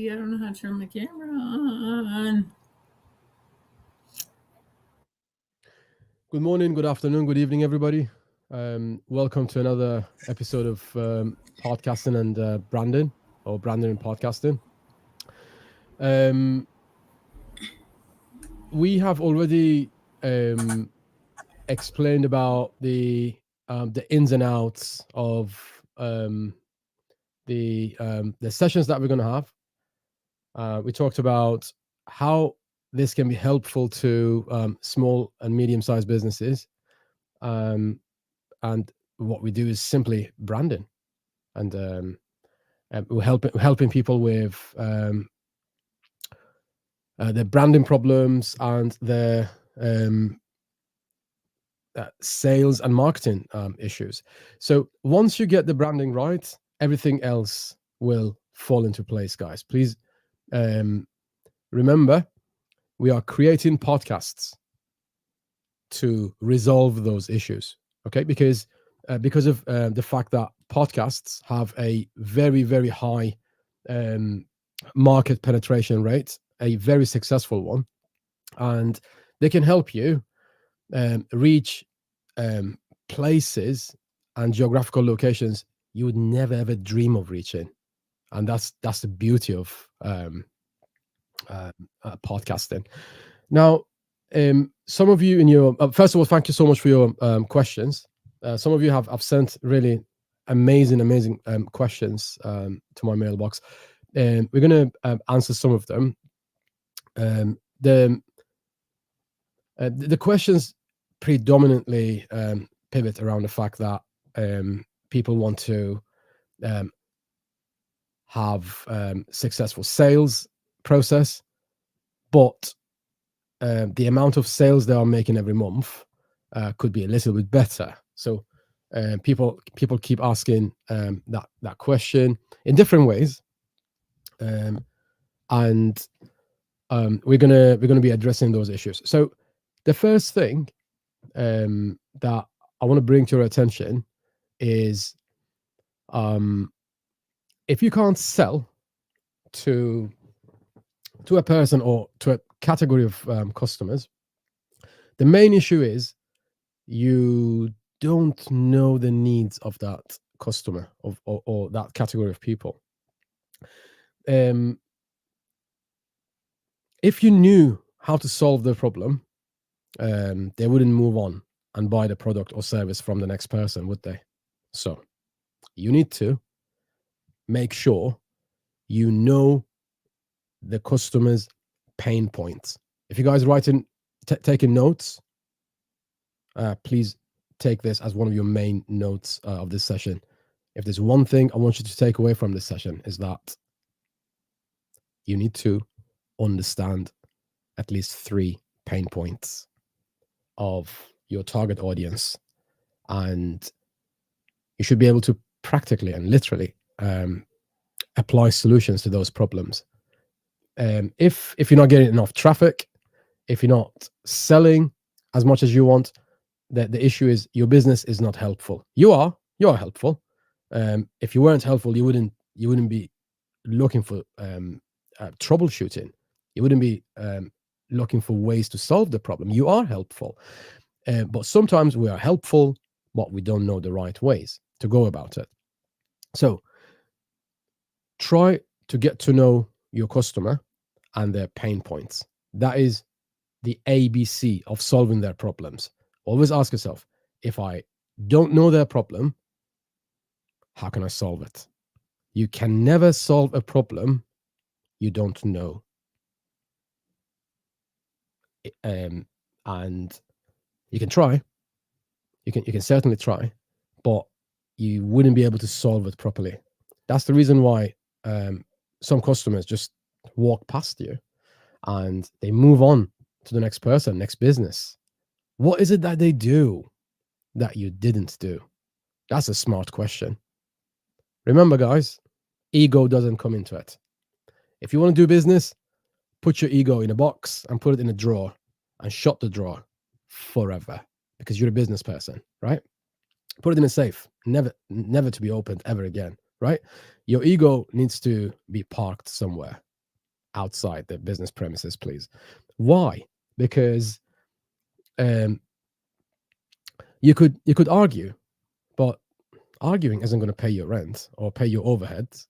see. I don't know how to turn my camera on. Good morning, good afternoon, good evening, everybody. Welcome to another episode of podcasting and branding, or branding and podcasting. We have already explained about the ins and outs of the sessions that we're going to have. We talked about how this can be helpful to small and medium-sized businesses. And what we do is simply branding, and we're helping people with their branding problems and their sales and marketing issues. So once you get the branding right, everything else will fall into place, guys. Please remember, we are creating podcasts to resolve those issues, okay? Because of the fact that podcasts have a very, very high market penetration rate, a very successful one, and they can help you reach places and geographical locations you would never ever dream of reaching. And that's the beauty of podcasting. Now, some of you in your first of all, thank you so much for your questions. Some of you have sent really amazing questions to my mailbox, and we're going to answer some of them. The questions predominantly pivot around the fact that people want to have successful sales process, but the amount of sales they are making every month could be a little bit better. So people keep asking that question in different ways, and we're gonna be addressing those issues. So the first thing that I want to bring to your attention is if you can't sell to a person or to a category of customers, the main issue is you don't know the needs of that customer or that category of people. If you knew how to solve the problem, they wouldn't move on and buy the product or service from the next person, would they? So you need to make sure you know the customer's pain points. If you guys taking notes, please take this as one of your main notes of this session. If there's one thing I want you to take away from this session, is that you need to understand at least 3 pain points of your target audience, and you should be able to practically and literally apply solutions to those problems. If you're not getting enough traffic, if you're not selling as much as you want, the issue is your business is not helpful. You are helpful. If you weren't helpful, you wouldn't be looking for troubleshooting. You wouldn't be looking for ways to solve the problem. You are helpful, but sometimes we are helpful, but we don't know the right ways to go about it. So try to get to know your customer and their pain points. That is the ABC of solving their problems. Always ask yourself, if I don't know their problem, how can I solve it? You can never solve a problem you don't know. And you can try. You can certainly try, but you wouldn't be able to solve it properly. That's the reason why some customers just walk past you and they move on to the next person, next business. What is it that they do that you didn't do? That's a smart question. Remember, guys, ego doesn't come into it. If you want to do business, put your ego in a box and put it in a drawer and shut the drawer forever, because you're a business person, right? Put it in a safe, never to be opened ever again, right? Your ego needs to be parked somewhere. outside the business premises, please. Why? Because you could argue, but arguing isn't going to pay your rent or pay your overheads.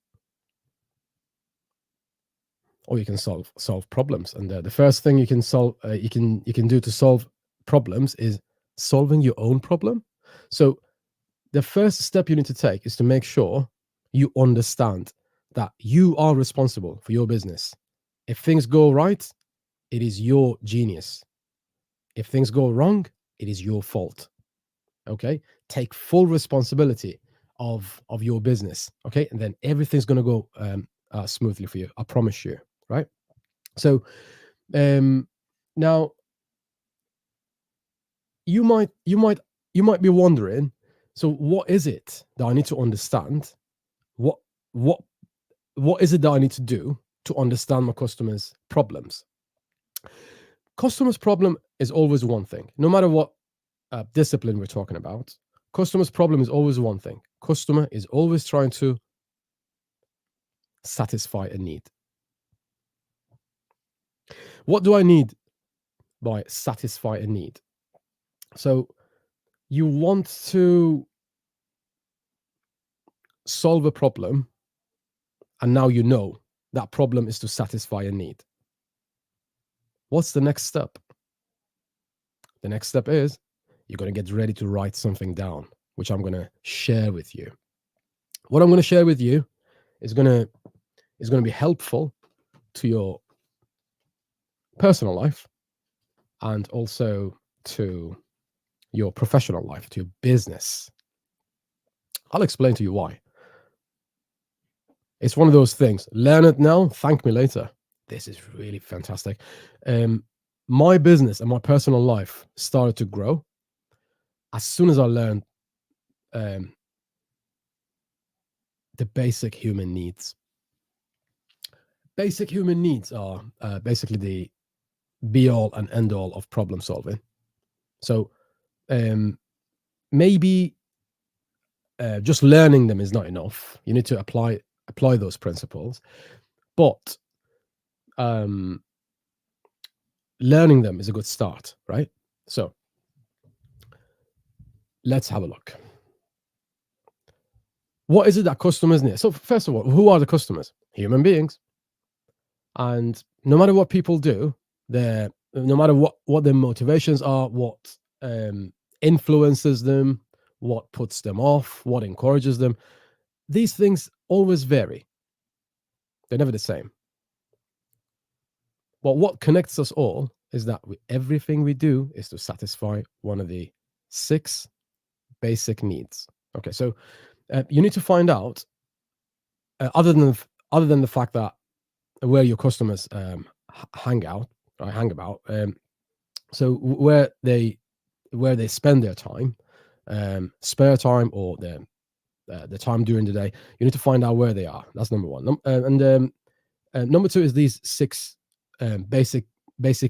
Or you can solve problems, and the first thing you can solve you can do to solve problems is solving your own problem. So the first step you need to take is to make sure you understand that you are responsible for your business. If things go right, it is your genius. If things go wrong, it is your fault. Okay, take full responsibility of your business. Okay, and then everything's going to go smoothly for you, I promise you, right? So now you might be wondering, so what is it that I need to understand? What what what is it that I need to do to understand my customers' problems? Customers' problem is always one thing, no matter what discipline we're talking about. Customer's problem is always one thing. Customer is always trying to satisfy a need. What do I need by satisfy a need? So you want to solve a problem, and now you know that problem is to satisfy a need. What's the next step? The next step is you're going to get ready to write something down, which I'm going to share with you. What I'm going to share with you is going to be helpful to your personal life and also to your professional life, to your business. I'll explain to you why. It's one of those things. Learn it now, thank me later. This is really fantastic. My business and my personal life started to grow as soon as I learned the basic human needs. Basic human needs are basically the be all and end all of problem solving. So maybe just learning them is not enough. You need to apply those principles, but learning them is a good start, right? So let's have a look. What is it that customers need? So first of all, who are the customers? Human beings. And no matter what people do, no matter what their motivations are, what influences them, what puts them off, what encourages them, these things always vary. They're never the same. But what connects us all is that everything we do is to satisfy one of the 6 basic needs. Okay, so you need to find out, other than the fact that where your customers hang about, so where they spend their time, spare time, or the time during the day, you need to find out where they are. That's number one. Number 2 is these 6 basic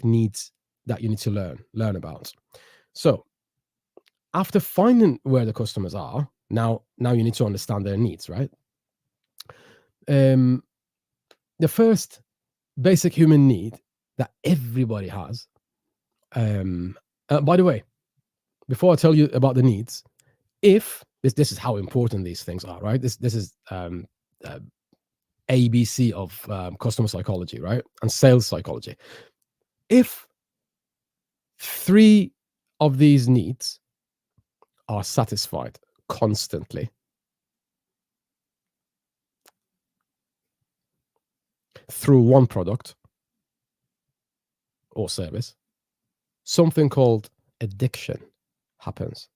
needs that you need to learn about. So after finding where the customers are, now you need to understand their needs, right? The first basic human need that everybody has. By the way, before I tell you about the needs, if this is how important these things are, right? This is ABC of customer psychology, right? And sales psychology. If 3 of these needs are satisfied constantly through one product or service, something called addiction happens.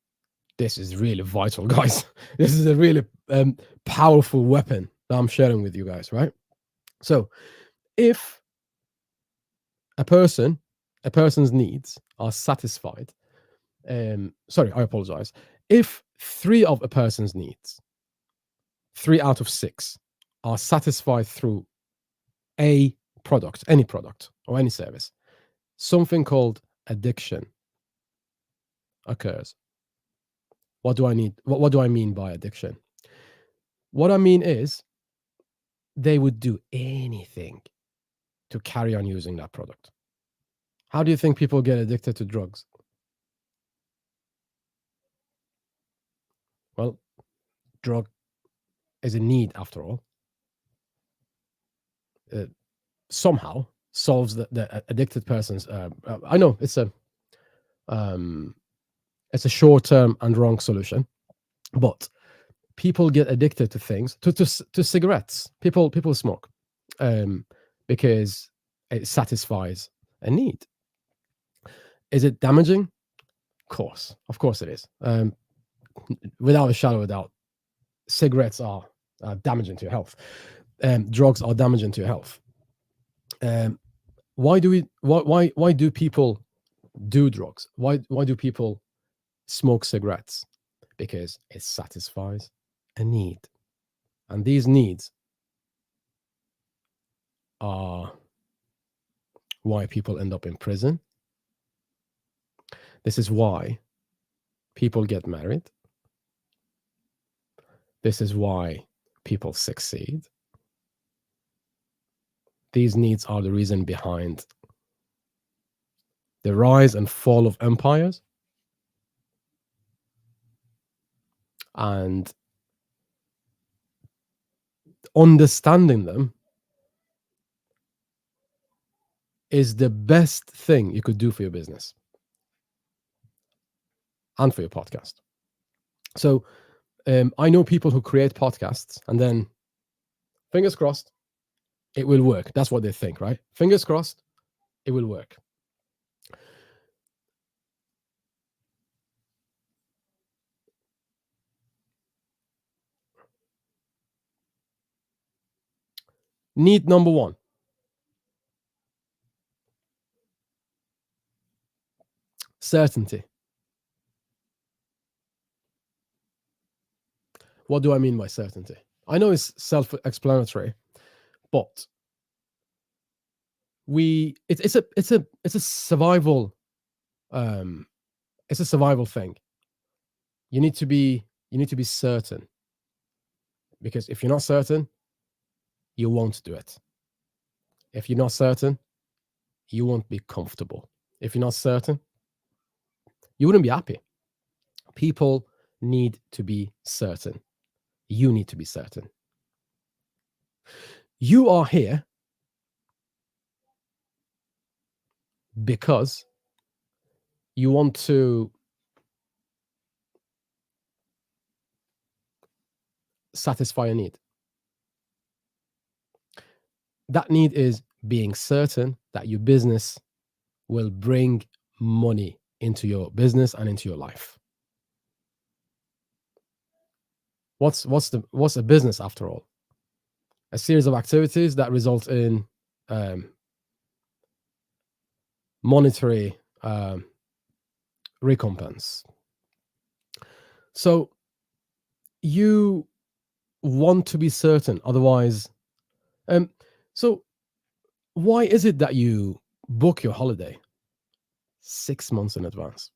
This is really vital, guys. This is a really powerful weapon that I'm sharing with you guys, right? So if a person's needs are satisfied, sorry, I apologize. If 3 of a person's needs, 3 out of 6, are satisfied through a product, any product or any service, something called addiction occurs. What do I need? What do I mean by addiction? What I mean is they would do anything to carry on using that product. How do you think people get addicted to drugs? Well, drug is a need after all. Somehow solves the addicted person's. I know it's a short-term and wrong solution, but people get addicted to things, to cigarettes. People smoke because it satisfies a need. Is it damaging? Of course it is. Without a shadow of a doubt, cigarettes are damaging to your health. Drugs are damaging to your health. Why do people do drugs? Why do people smoke cigarettes? Because it satisfies a need, and these needs are why people end up in prison. This is why people get married. This is why people succeed. These needs are the reason behind the rise and fall of empires, and understanding them is the best thing you could do for your business and for your podcast. So I know people who create podcasts and then, fingers crossed, it will work. That's what they think, right? Fingers crossed, it will work. Need number one: certainty. What do I mean by certainty? I know it's self-explanatory, but it's a survival it's a survival thing. You need to be certain, because if you're not certain, you won't do it. If you're not certain, you won't be comfortable. If you're not certain, you wouldn't be happy. People need to be certain. You need to be certain. You are here because you want to satisfy a need. That need is being certain that your business will bring money into your business and into your life. What's a business after all? A series of activities that result in monetary recompense. So you want to be certain, otherwise. So why is it that you book your holiday 6 months in advance?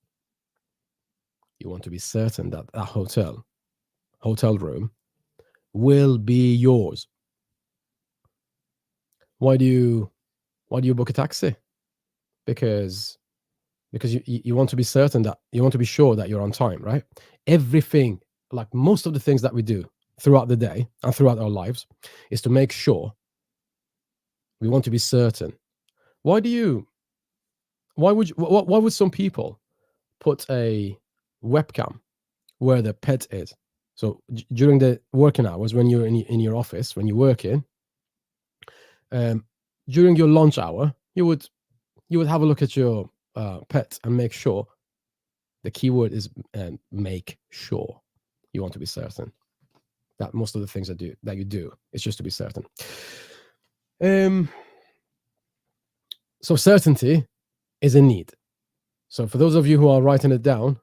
You want to be certain that a hotel room will be yours. Why do you book a taxi? Because you want to be certain, that you want to be sure that you're on time, right? Everything, like most of the things that we do throughout the day and throughout our lives, is to make sure. We want to be certain. Why would some people put a webcam where the pet is? So during the working hours, when you're in your office, when you're working, during your lunch hour, you would have a look at your pet and make sure. The keyword is make sure. You want to be certain that most of the things that you do is just to be certain. So certainty is a need. So for those of you who are writing it down,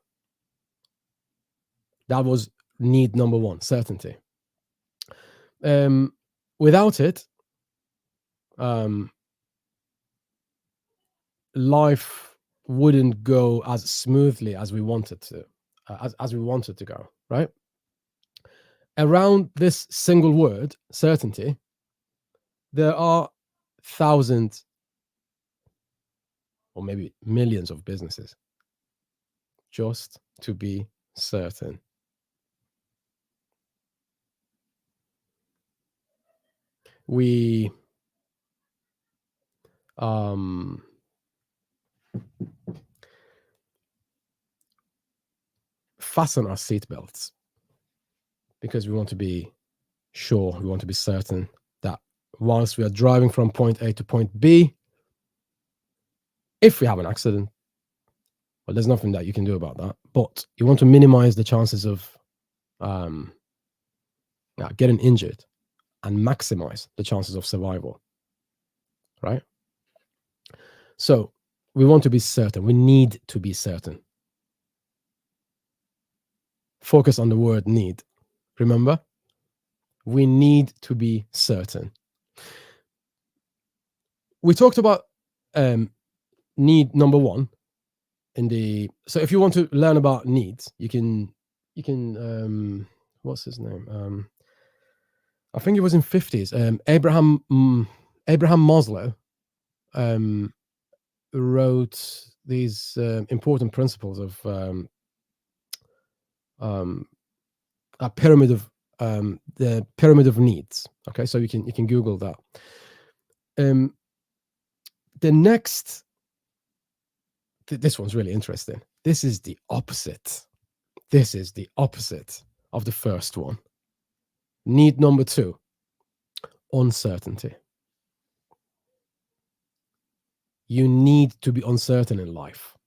that was need number one: certainty. Without it, life wouldn't go as smoothly as we wanted to, as we wanted to go, right? Around this single word, certainty, there are thousands or maybe millions of businesses just to be certain. We fasten our seatbelts because we want to be sure, we want to be certain that whilst we are driving from point A to point B, if we have an accident, well, there's nothing that you can do about that, but you want to minimize the chances of getting injured and maximize the chances of survival, right? So we want to be certain. We need to be certain. Focus on the word need. Remember, we need to be certain. We talked about need number one in the. So if you want to learn about needs, you can what's his name? I think it was in 50s. Abraham Maslow wrote these important principles of a pyramid of the pyramid of needs. Okay, so you can Google that. The next, this one's really interesting. This is the opposite. This is the opposite of the first one. Need number two, uncertainty. You need to be uncertain in life.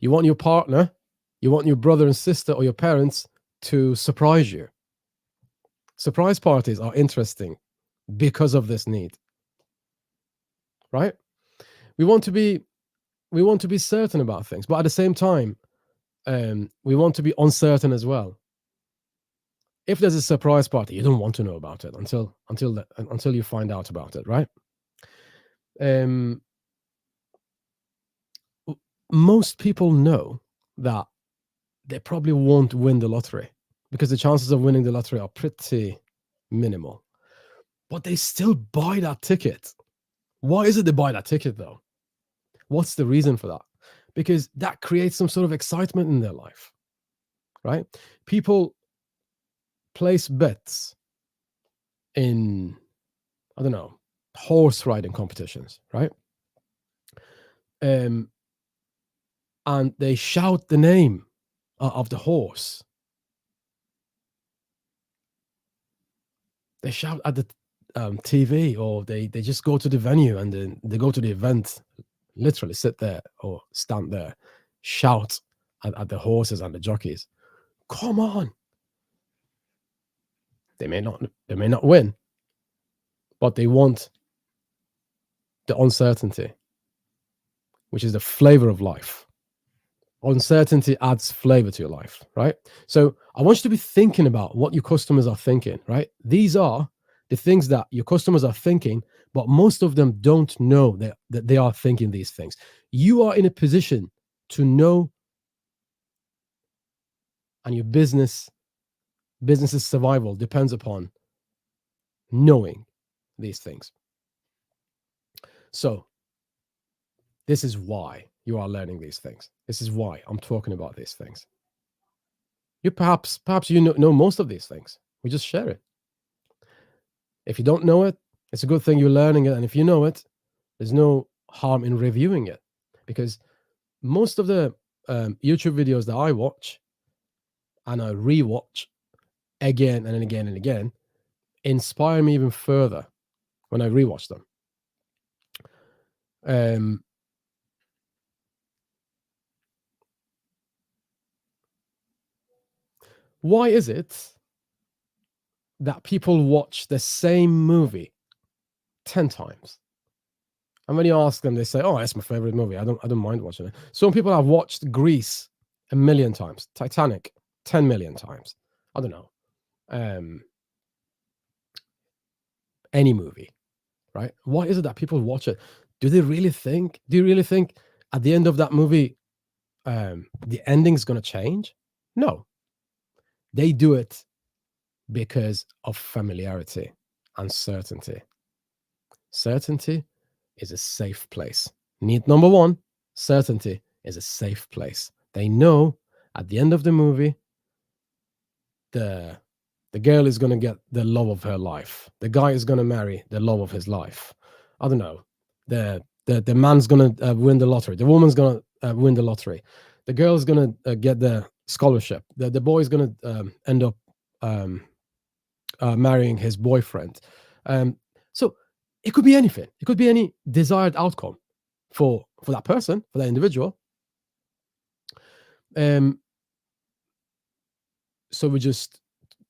You want your partner, you want your brother and sister or your parents to surprise you. Surprise parties are interesting because of this need, right? We want to be certain about things, but at the same time, we want to be uncertain as well. If there's a surprise party, you don't want to know about it until you find out about it, right? Most people know that they probably won't win the lottery because the chances of winning the lottery are pretty minimal, but they still buy that ticket. Why is it they buy that ticket though? What's the reason for that? Because that creates some sort of excitement in their life, right? People place bets in, I don't know, horse riding competitions, right? And they shout the name of the horse. They shout at the TV, or they just go to the venue and then they go to the event, literally sit there or stand there, shout at the horses and the jockeys. Come on. They may not win, but they want the uncertainty, which is the flavor of life. Uncertainty adds flavor to your life, right? So I want you to be thinking about what your customers are thinking, right? These are the things that your customers are thinking, but most of them don't know that they are thinking these things. You are in a position to know, and your business's survival depends upon knowing these things. So this is why you are learning these things. This is why I'm talking about these things. You perhaps you know most of these things. We just share it. If you don't know it, it's a good thing you're learning it. And if you know it, there's no harm in reviewing it, because most of the YouTube videos that I watch and I rewatch again and again and again inspire me even further when I rewatch them. Why is it that people watch the same movie 10 times? And when you ask them, they say, "Oh, that's my favorite movie. I don't mind watching it." Some people have watched Grease 1,000,000 times, Titanic 10 million times. I don't know. Any movie, right? Why is it that people watch it? Do you really think at the end of that movie, the ending's going to change? No. They do it because of familiarity and certainty. Certainty is a safe place. Need number one, certainty is a safe place. They know at the end of the movie, the girl is going to get the love of her life. The guy is going to marry the love of his life. I don't know. The man's going to win the lottery. The woman's going to win the lottery. The girl's going to get the scholarship. The boy's going to end up marrying his boyfriend. So it could be anything. It could be any desired outcome for that person, for that individual. So we just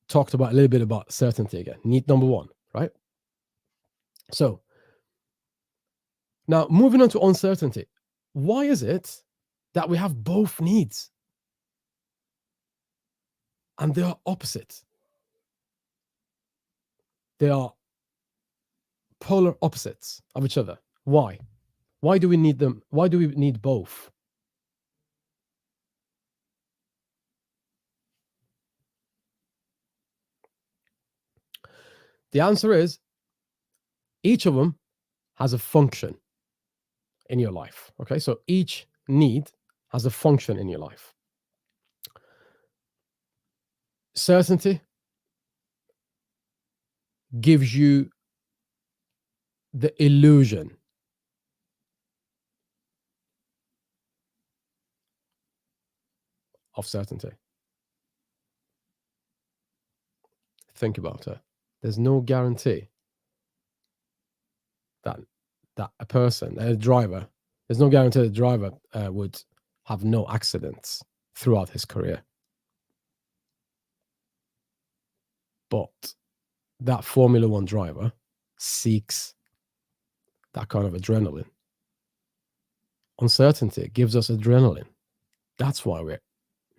talked about a little bit about certainty again. Need number one, right? So now moving on to uncertainty. Why is it that we have both needs and they are opposite? They are polar opposites of each other. Why? Why do we need them? Why do we need both? The answer is each of them has a function in your life. Okay, so each need has a function in your life. Certainty gives you the illusion of certainty. Think about it. There's no guarantee that a person, a driver, there's no guarantee the driver would have no accidents throughout his career. But that Formula One driver seeks that kind of adrenaline. Uncertainty gives us adrenaline. That's why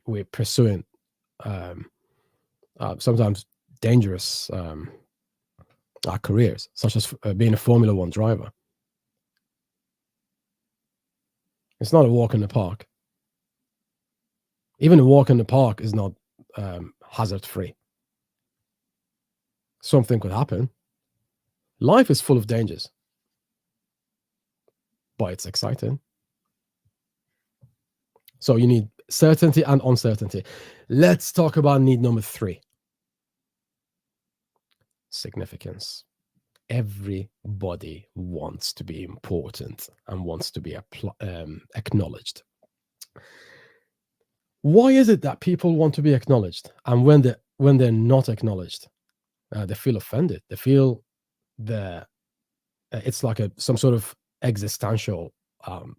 we're pursuing sometimes dangerous careers, such as being a Formula One driver. It's not a walk in the park. Even a walk in the park is not hazard-free. Something could happen. Life is full of dangers, but it's exciting. So you need certainty and uncertainty. Let's talk about need number 3. Significance. Everybody wants to be important and wants to be acknowledged. Why is it that people want to be acknowledged? And when they're not acknowledged, they feel offended. They feel it's like some sort of existential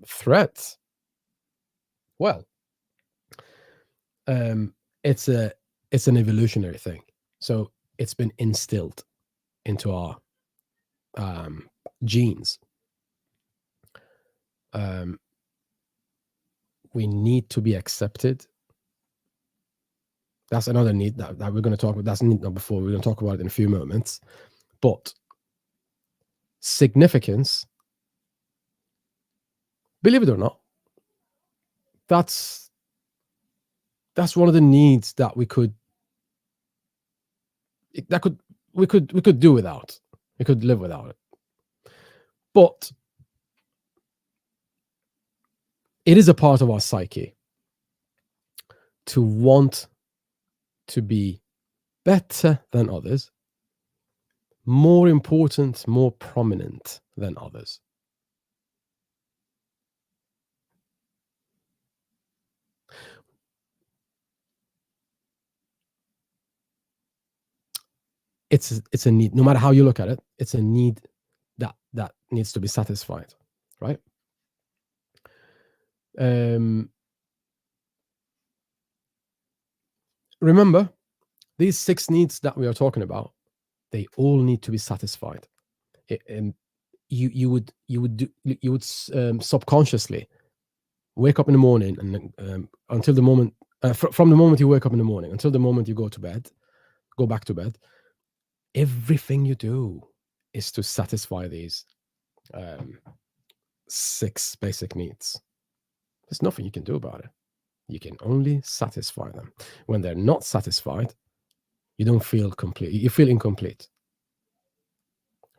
threat. Well, it's an evolutionary thing. So it's been instilled into our genes. We need to be accepted. That's another need that we're going to talk about. That's need number 4. We're going to talk about it in a few moments. But significance, believe it or not, that's one of the needs that we could do without. We could live without it. But it is a part of our psyche to want to be better than others, more important, more prominent than others. It's a need. No matter how you look at it, it's a need that needs to be satisfied, right? Remember, these 6 needs that we are talking about, they all need to be satisfied. You would subconsciously wake up in the morning and until the moment from the moment you wake up in the morning until the moment you go back to bed, everything you do is to satisfy these 6 basic needs. There's nothing you can do about it. You can only satisfy them. When they're not satisfied, you don't feel complete. You feel incomplete.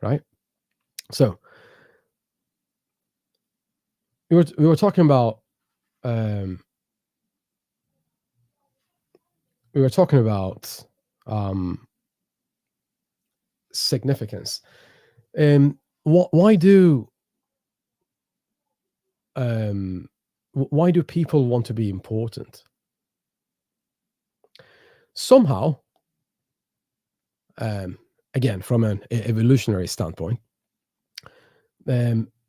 right? So we were talking about um, we were talking about um, significance. Why do why do people want to be important? Somehow, um, again, from an evolutionary standpoint,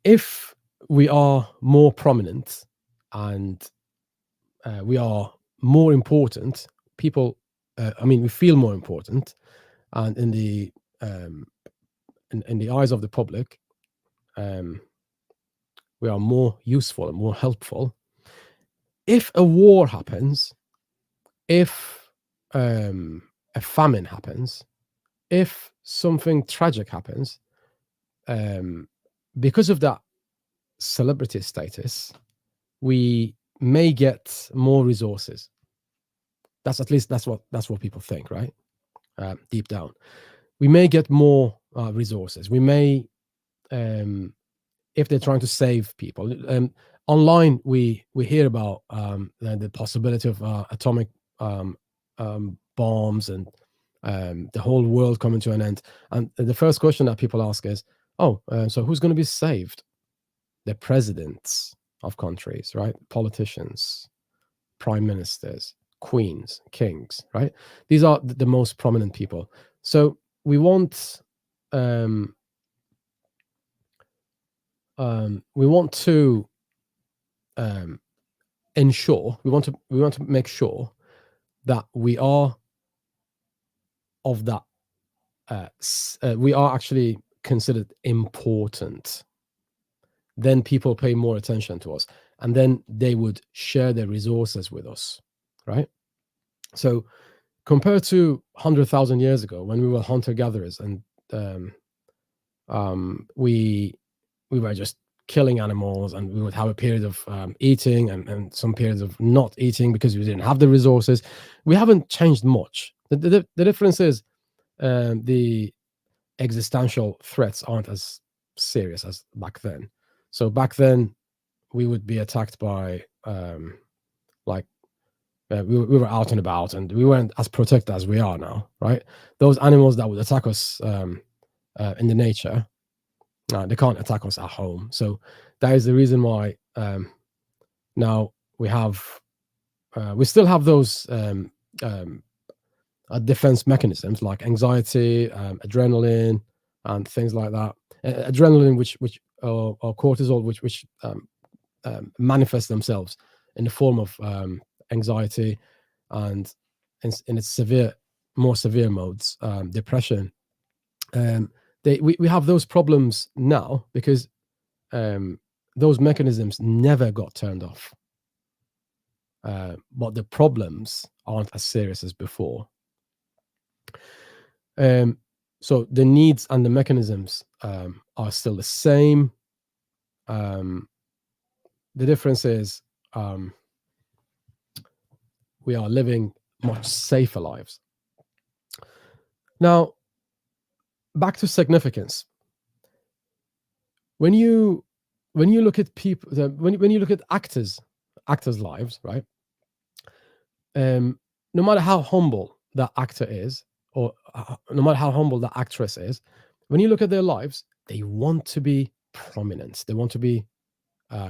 if we are more prominent and we are more important, people, I mean, we feel more important, and um, in the eyes of the public, um, we are more useful and more helpful. If a war happens, if a famine happens, if something tragic happens, um, because of that celebrity status, we may get more resources. That's at least that's what people think, right? Deep down, we may get more resources. We may, if they're trying to save people, online we hear about the possibility of atomic bombs and the whole world coming to an end. And the first question that people ask is, "Oh, so who's going to be saved?" The presidents of countries, right? Politicians, prime ministers, queens, kings, right? These are the most prominent people. So um, we want to um, ensure, we want to make sure that we are of that we are actually considered important. Then people pay more attention to us, and then they would share their resources with us, right? So compared to 100,000 years ago when we were hunter gatherers and um, we were just killing animals, and we would have a period of eating and some periods of not eating because we didn't have the resources. We haven't changed much. The difference is the existential threats aren't as serious as back then. So back then we would be attacked by like we were out and about, and we weren't as protected as we are now, right? Those animals that would attack us in the nature, they can't attack us at home. So that is the reason why now we still have those um, defense mechanisms like anxiety, adrenaline, and things like that. Adrenaline, which or cortisol, which manifest themselves in the form of anxiety, and in its more severe modes, depression. Um, we have those problems now because um, those mechanisms never got turned off. But the problems aren't as serious as before. Um, so the needs and the mechanisms are still the same. Um, the difference is um, we are living much safer lives. Now, back to significance. When you look at people, when you look at actors' lives, right? No matter how humble that actor is, or no matter how humble that actress is, when you look at their lives, they want to be prominent. They want to be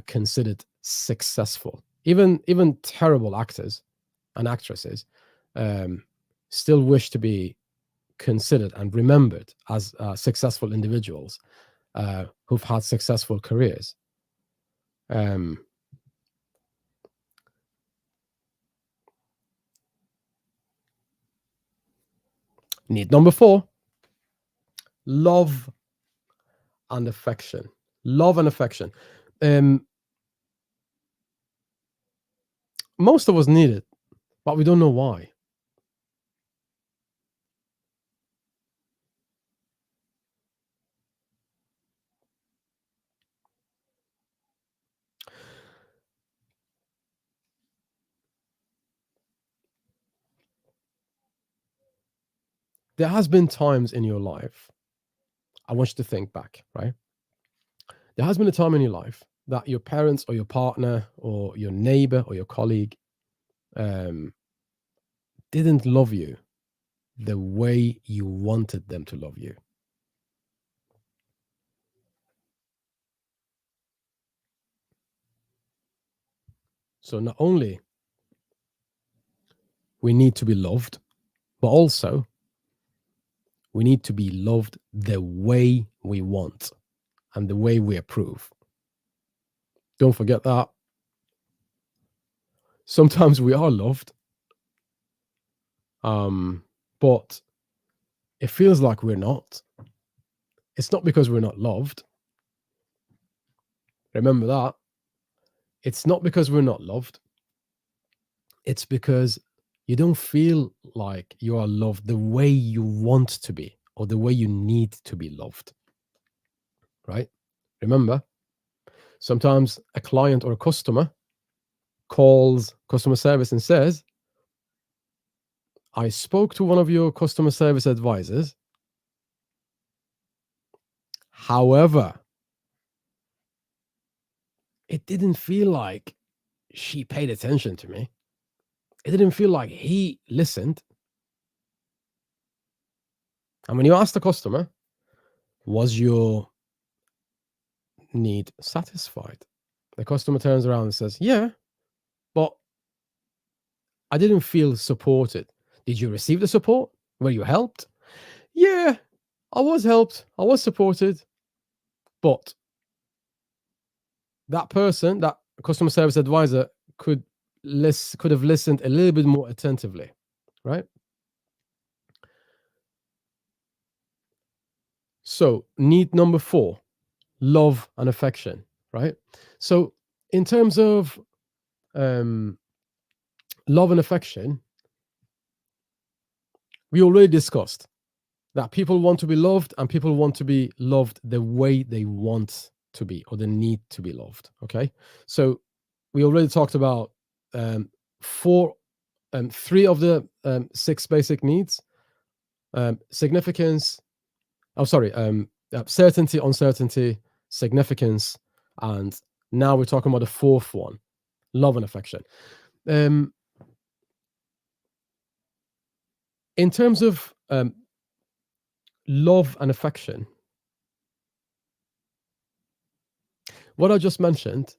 considered successful. Even terrible actors and actresses um, still wish to be considered and remembered as successful individuals who've had successful careers. Um, Need number 4: love and affection. Love and affection. Um, Most of us need it, but we don't know why. There has been times in your life I want you to think back, right? There has been a time in your life that your parents or your partner or your neighbor or your colleague um, didn't love you the way you wanted them to love you. So not only we need to be loved, but also we need to be loved the way we want and the way we approve. Don't forget that. Sometimes we are loved, but it feels like we're not. It's not because we're not loved. Remember that. It's not because we're not loved. It's because you don't feel like you are loved the way you want to be or the way you need to be loved, right? Remember, sometimes a client or a customer calls customer service and says, I spoke to one of your customer service advisors. However, it didn't feel like she paid attention to me. It didn't feel like he listened. And when you ask the customer, was your need satisfied? The customer turns around and says, yeah, but I didn't feel supported. Did you receive the support? Were you helped? Yeah, I was helped. I was supported. But that person, that customer service advisor, could could have listened a little bit more attentively, right? So, need number 4, love and affection, right? So, in terms of um, love and affection, we already discussed that people want to be loved and people want to be loved the way they want to be or they need to be loved. Okay. So, we already talked about four, three of the 6 basic needs: significance, oh, sorry, certainty, uncertainty, significance, and now we're talking about the fourth one, love and affection. Um, in terms of love and affection, what I just mentioned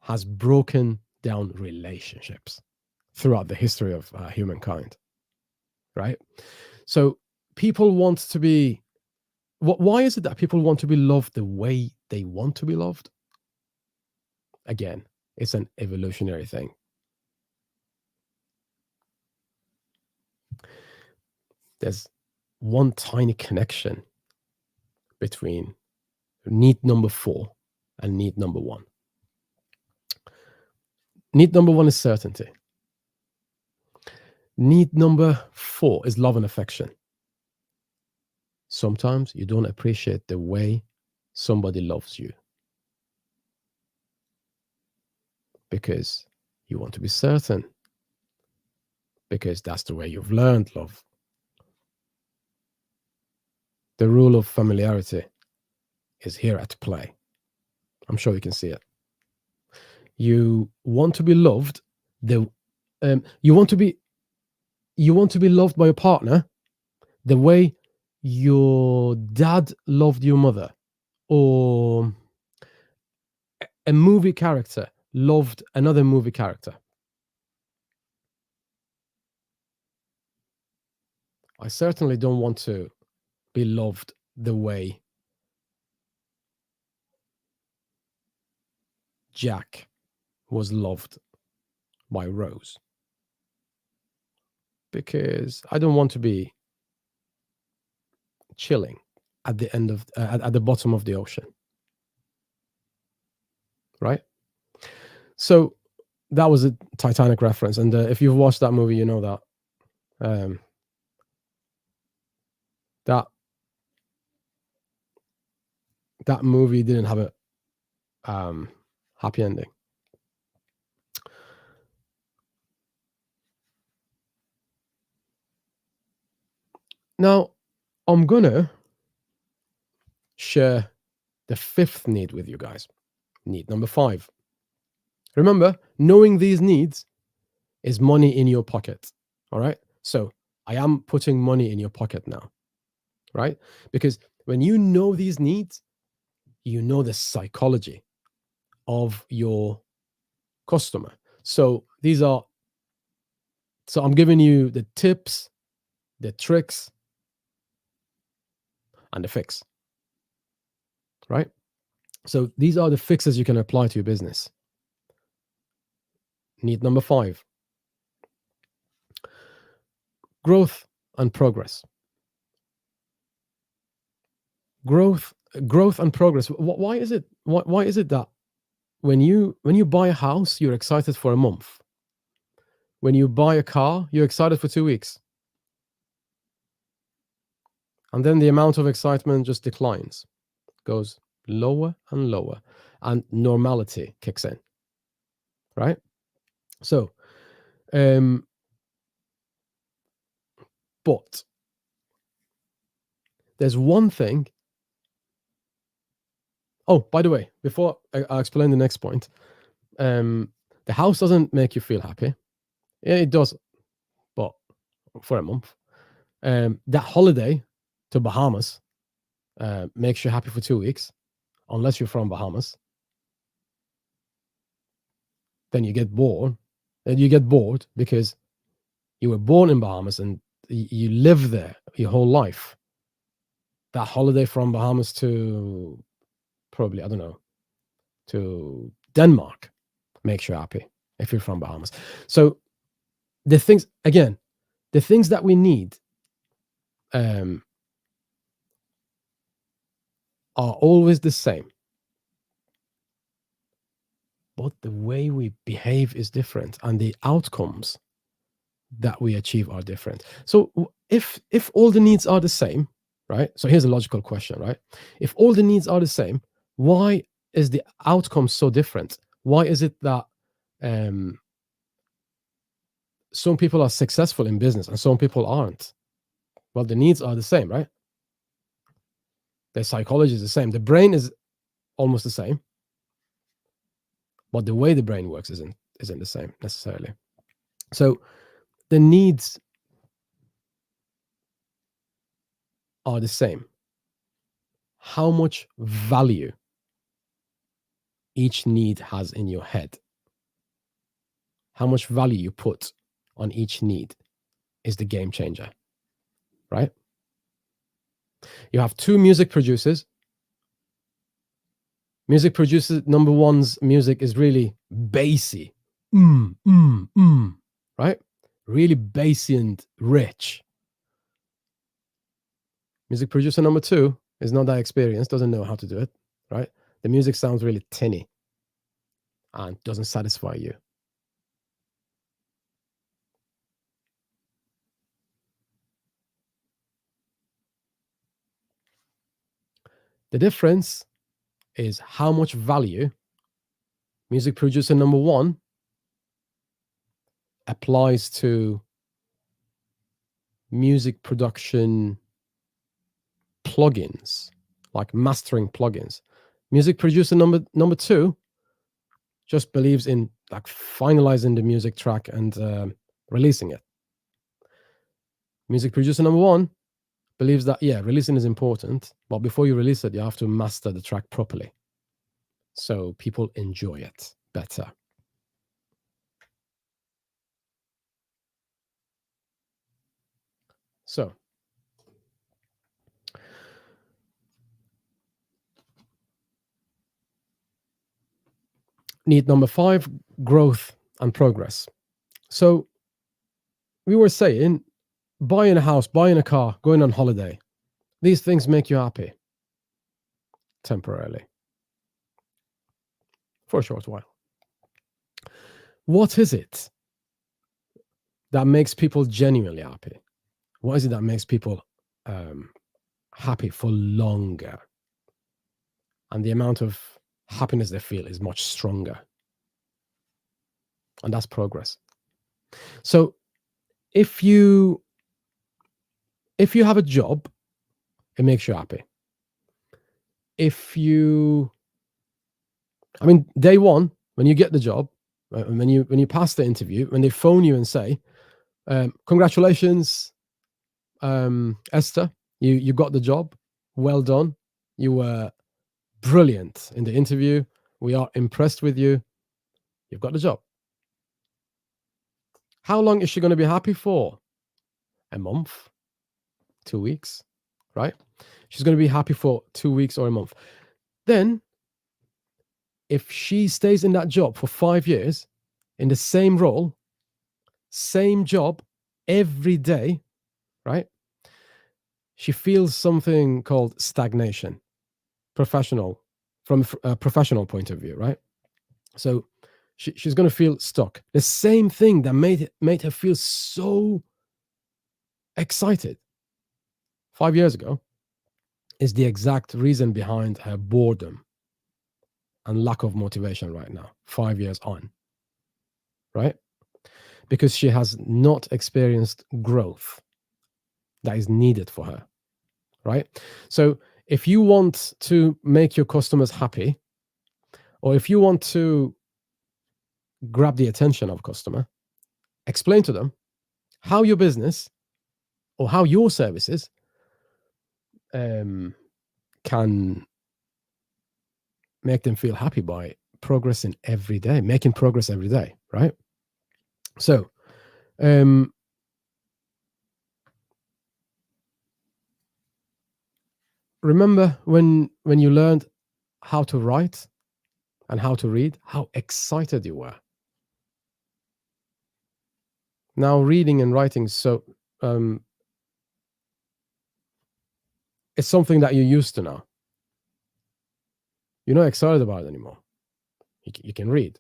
has broken down relationships throughout the history of humankind, right? So people want to be. Why is it that people want to be loved the way they want to be loved? Again, it's an evolutionary thing. There's one tiny connection between need number 4 and need number 1. Need number 1 is certainty. Need number 4 is love and affection. Sometimes you don't appreciate the way somebody loves you because you want to be certain, because that's the way you've learned love. The rule of familiarity is here at play. I'm sure you can see it. You want to be loved. You want to be loved by a partner the way your dad loved your mother, or a movie character loved another movie character. I certainly don't want to be loved the way Jack was loved by Rose, because I don't want to be chilling at the end of at the bottom of the ocean, right? So that was a Titanic reference, and if you've watched that movie, you know that um, that that movie didn't have a happy ending. Now, I'm gonna share the fifth need with you guys. Need number 5. Remember, knowing these needs is money in your pocket. All right. So I am putting money in your pocket now, right? Because when you know these needs, you know the psychology of your customer. So I'm giving you the tips, the tricks, and the fix, right? So these are the fixes you can apply to your business. Need number 5, growth and progress. Growth and progress. Why is it that when you buy a house, you're excited for a month? When you buy a car, you're excited for 2 weeks. And then the amount of excitement just declines, goes lower and lower, and normality kicks in, right? So, but there's one thing. Oh, by the way, before I explain the next point, the house doesn't make you feel happy. Yeah, it does, but for a month. That holiday to Bahamas makes you happy for 2 weeks, unless you're from Bahamas. Then you get bored. And you get bored because you were born in Bahamas and you live there your whole life. That holiday from Bahamas to probably, I don't know, to Denmark makes you happy if you're from Bahamas. So the things that we need are always the same, but the way we behave is different, and the outcomes that we achieve are different. So if all the needs are the same, right? So here's a logical question, right? If all the needs are the same, why is the outcome so different? Why is it that some people are successful in business and some people aren't? Well, the needs are the same, right? The psychology is the same. The brain is almost the same, but the way the brain works isn't the same necessarily. So the needs are the same. How much value each need has in your head, how much value you put on each need, is the game changer, right? You have 2 music producers. Music producer number 1's music is really bassy, right? Really bassy and rich. Music producer number 2 is not that experienced, doesn't know how to do it, right? The music sounds really tinny and doesn't satisfy you. The difference is how much value music producer number 1 applies to music production plugins, like mastering plugins. Music producer number 2 just believes in like finalizing the music track and releasing it. Music producer number 1 believes that, yeah, releasing is important, but before you release it, you have to master the track properly so people enjoy it better. So need number 5, growth and progress. So we were saying, buying a house, buying a car, going on holiday, these things make you happy temporarily, for a short while. What is it that makes people genuinely happy? What is it that makes people happy for longer? And the amount of happiness they feel is much stronger. And that's progress. So if you have a job, it makes you happy. if you, I mean, day one, when you get the job, when you pass the interview, when they phone you and say, congratulations, Esther, you got the job. Well done. You were brilliant in the interview. We are impressed with you. You've got the job. How long is she going to be happy for? A month, 2 weeks, right? She's going to be happy for 2 weeks or a month. Then, if she stays in that job for 5 years, in the same role, same job, every day, right? She feels something called stagnation, from a professional point of view, right? So she's going to feel stuck. The same thing that made her feel so excited 5 years ago is the exact reason behind her boredom and lack of motivation right now, 5 years on, right? Because she has not experienced growth that is needed for her, right? So if you want to make your customers happy, or if you want to grab the attention of a customer, explain to them how your business or how your services can make them feel happy by progressing every day, making progress every day, right? So, remember when you learned how to write and how to read, how excited you were. Now, reading and writing, so it's something that you're used to now. You're not excited about it anymore. You can read.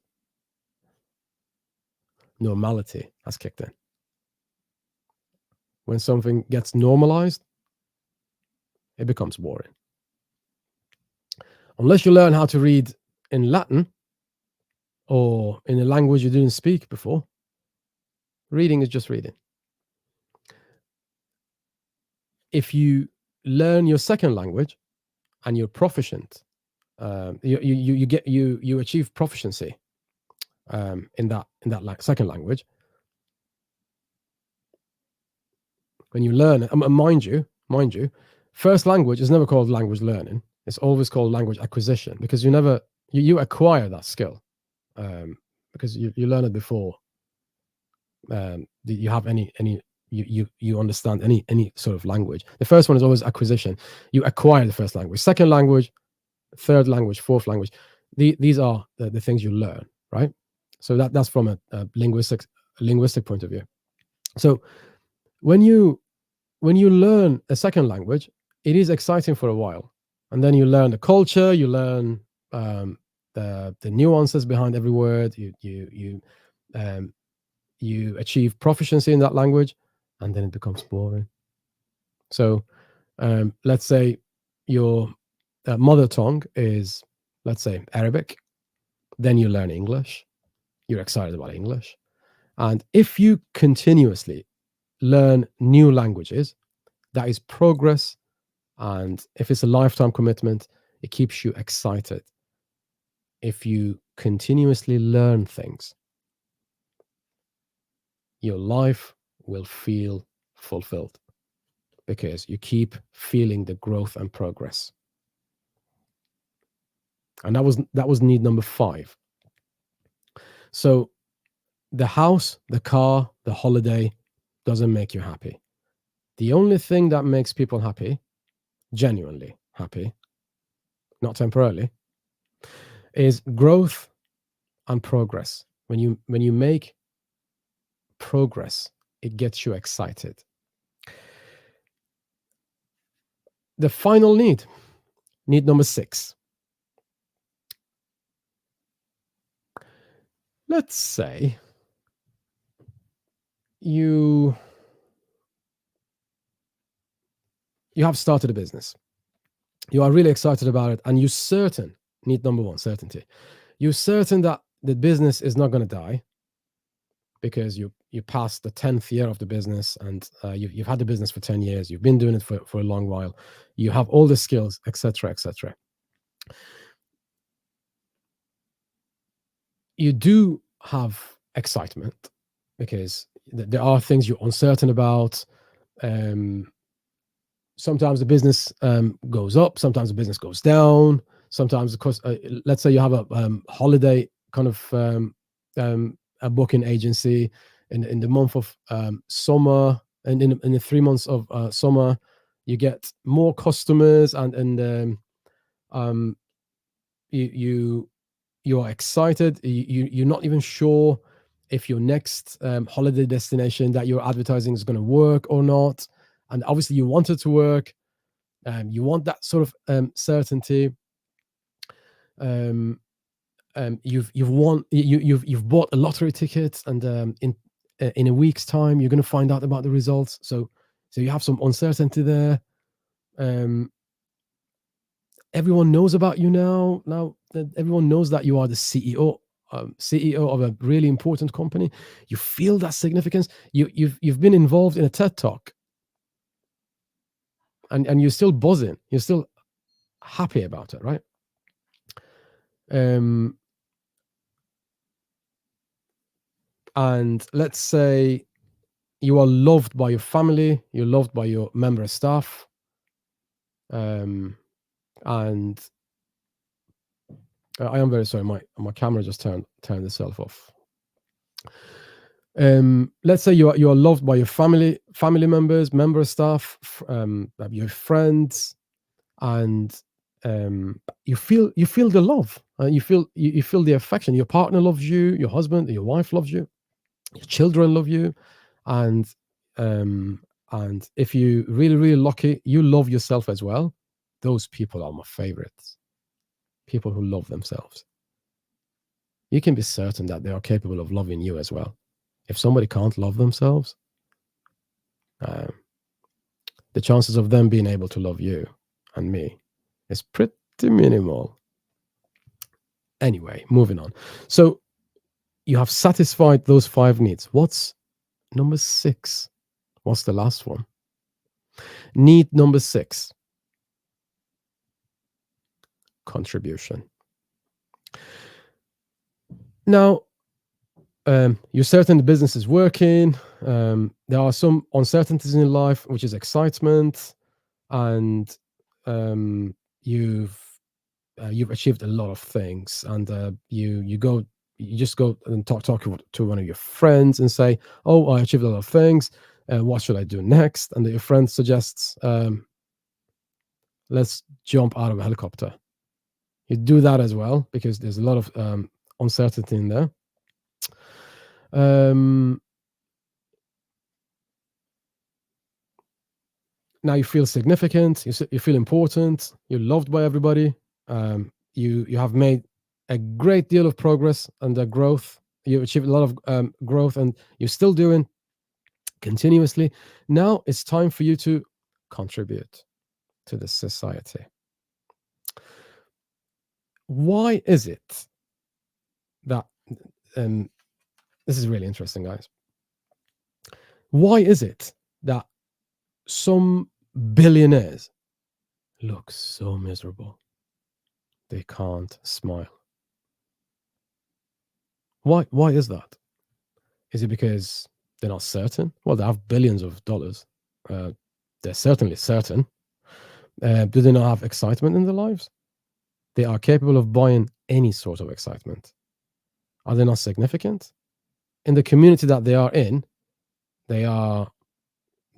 Normality has kicked in. When something gets normalized, it becomes boring. Unless you learn how to read in Latin or in a language you didn't speak before, reading is just reading. If you learn your second language and you're proficient, you achieve proficiency in that second language. When you learn it, mind you, first language is never called language learning. It's always called language acquisition, because you acquire that skill because you learn it before you have you understand any sort of language. The first one is always acquisition. You acquire the first language. Second language, third language, fourth language. These are the things you learn, right? So that's from a linguistic point of view. So when you learn a second language, it is exciting for a while, and then you learn the culture, you learn the nuances behind every word. You achieve proficiency in that language, and then it becomes boring. So let's say your mother tongue is, let's say, Arabic. Then you learn English. You're excited about English. And if you continuously learn new languages, that is progress. And if it's a lifetime commitment, it keeps you excited. If you continuously learn things, your life will feel fulfilled because you keep feeling the growth and progress. And that was need number 5. So the house, the car, the holiday doesn't make you happy. The only thing that makes people happy, genuinely happy, not temporarily, is growth and progress. When you make progress, it gets you excited. The final need number 6. Let's say you have started a business. You are really excited about it, and you're certain, need number 1, certainty. You're certain that the business is not going to die because you passed the 10th year of the business, and you've had the business for 10 years. You've been doing it for a long while. You have all the skills, etc., etc. You do have excitement because there are things you're uncertain about. Um, Sometimes the business goes up, sometimes the business goes down. Sometimes, of course, let's say you have a holiday kind of a booking agency in the month of summer, and in the 3 months of summer, you get more customers, and um, you you are excited. You're not even sure if your next holiday destination that you're advertising is going to work or not, and obviously you want it to work. You want that sort of certainty. Um, you've won. You've bought a lottery ticket, and in a week's time, you're going to find out about the results. So you have some uncertainty there. Um, Everyone knows about you now. Now that everyone knows that you are the CEO of a really important company, you feel that significance. You've been involved in a TED talk, and you're still buzzing. You're still happy about it, right? Um, and let's say you are loved by your family, you're loved by your member of staff, and I am very sorry, my camera just turned itself off. Let's say you are loved by your family members, member of staff, your friends, and you feel the love. You feel the affection. Your partner loves you, your husband, your wife loves you, your children love you, and um, and if you really lucky, you love yourself as well. Those people are my favorites. People who love themselves. You can be certain that they are capable of loving you as well. If somebody can't love themselves, um, the chances of them being able to love you and me is pretty minimal. Anyway, moving on. So you have satisfied those 5 needs. What's number 6? What's the last one? Need number 6: contribution. Now, you're certain the business is working. There are some uncertainties in your life, which is excitement, and you've achieved a lot of things, and you just go and talk to one of your friends and say, "Oh, I achieved a lot of things. What should I do next?" And your friend suggests, "Let's jump out of a helicopter." You do that as well because there's a lot of uncertainty in there. Um, Now you feel significant. You feel important. You're loved by everybody. You have made a great deal of progress and growth. You've achieved a lot of growth, and you're still doing continuously. Now it's time for you to contribute to the society. Why is it that this is really interesting, guys? Why is it that some billionaires look so miserable? They can't smile. Why is that? Is it because they're not certain? Well, they have billions of dollars. They're certainly certain. Do they not have excitement in their lives? They are capable of buying any sort of excitement. Are they not significant? In the community that they are in, they are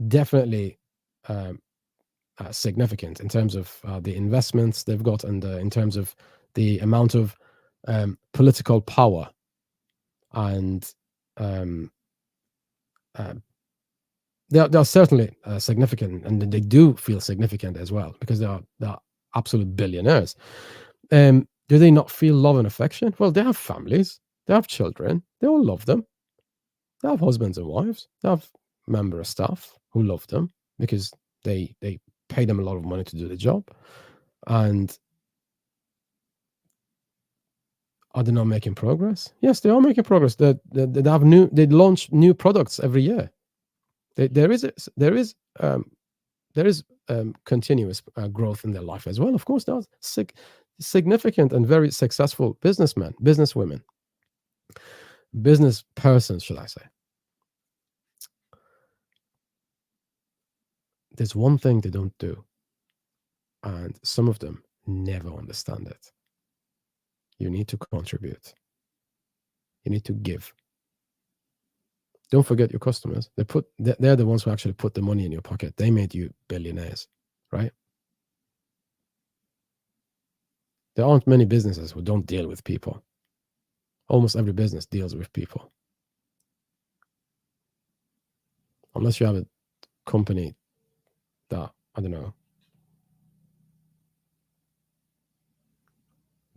definitely um, significant in terms of the investments they've got, and in terms of the amount of political power and um, uh, they are certainly significant, and they do feel significant as well because they are absolute billionaires. Do they not feel love and affection? Well, they have families, they have children, they all love them. They have husbands and wives, they have member of staff who love them because they pay them a lot of money to do the job. And are they not making progress? Yes, they are making progress. They have they launch new products every year. There is continuous growth in their life as well. Of course, there's significant and very successful businessmen, businesswomen, business persons, should I say. There's one thing they don't do, and some of them never understand it. You need to contribute. You need to give. Don't forget your customers. They're the ones who actually put the money in your pocket. They made you billionaires, right? There aren't many businesses who don't deal with people. Almost every business deals with people. Unless you have a company that, I don't know,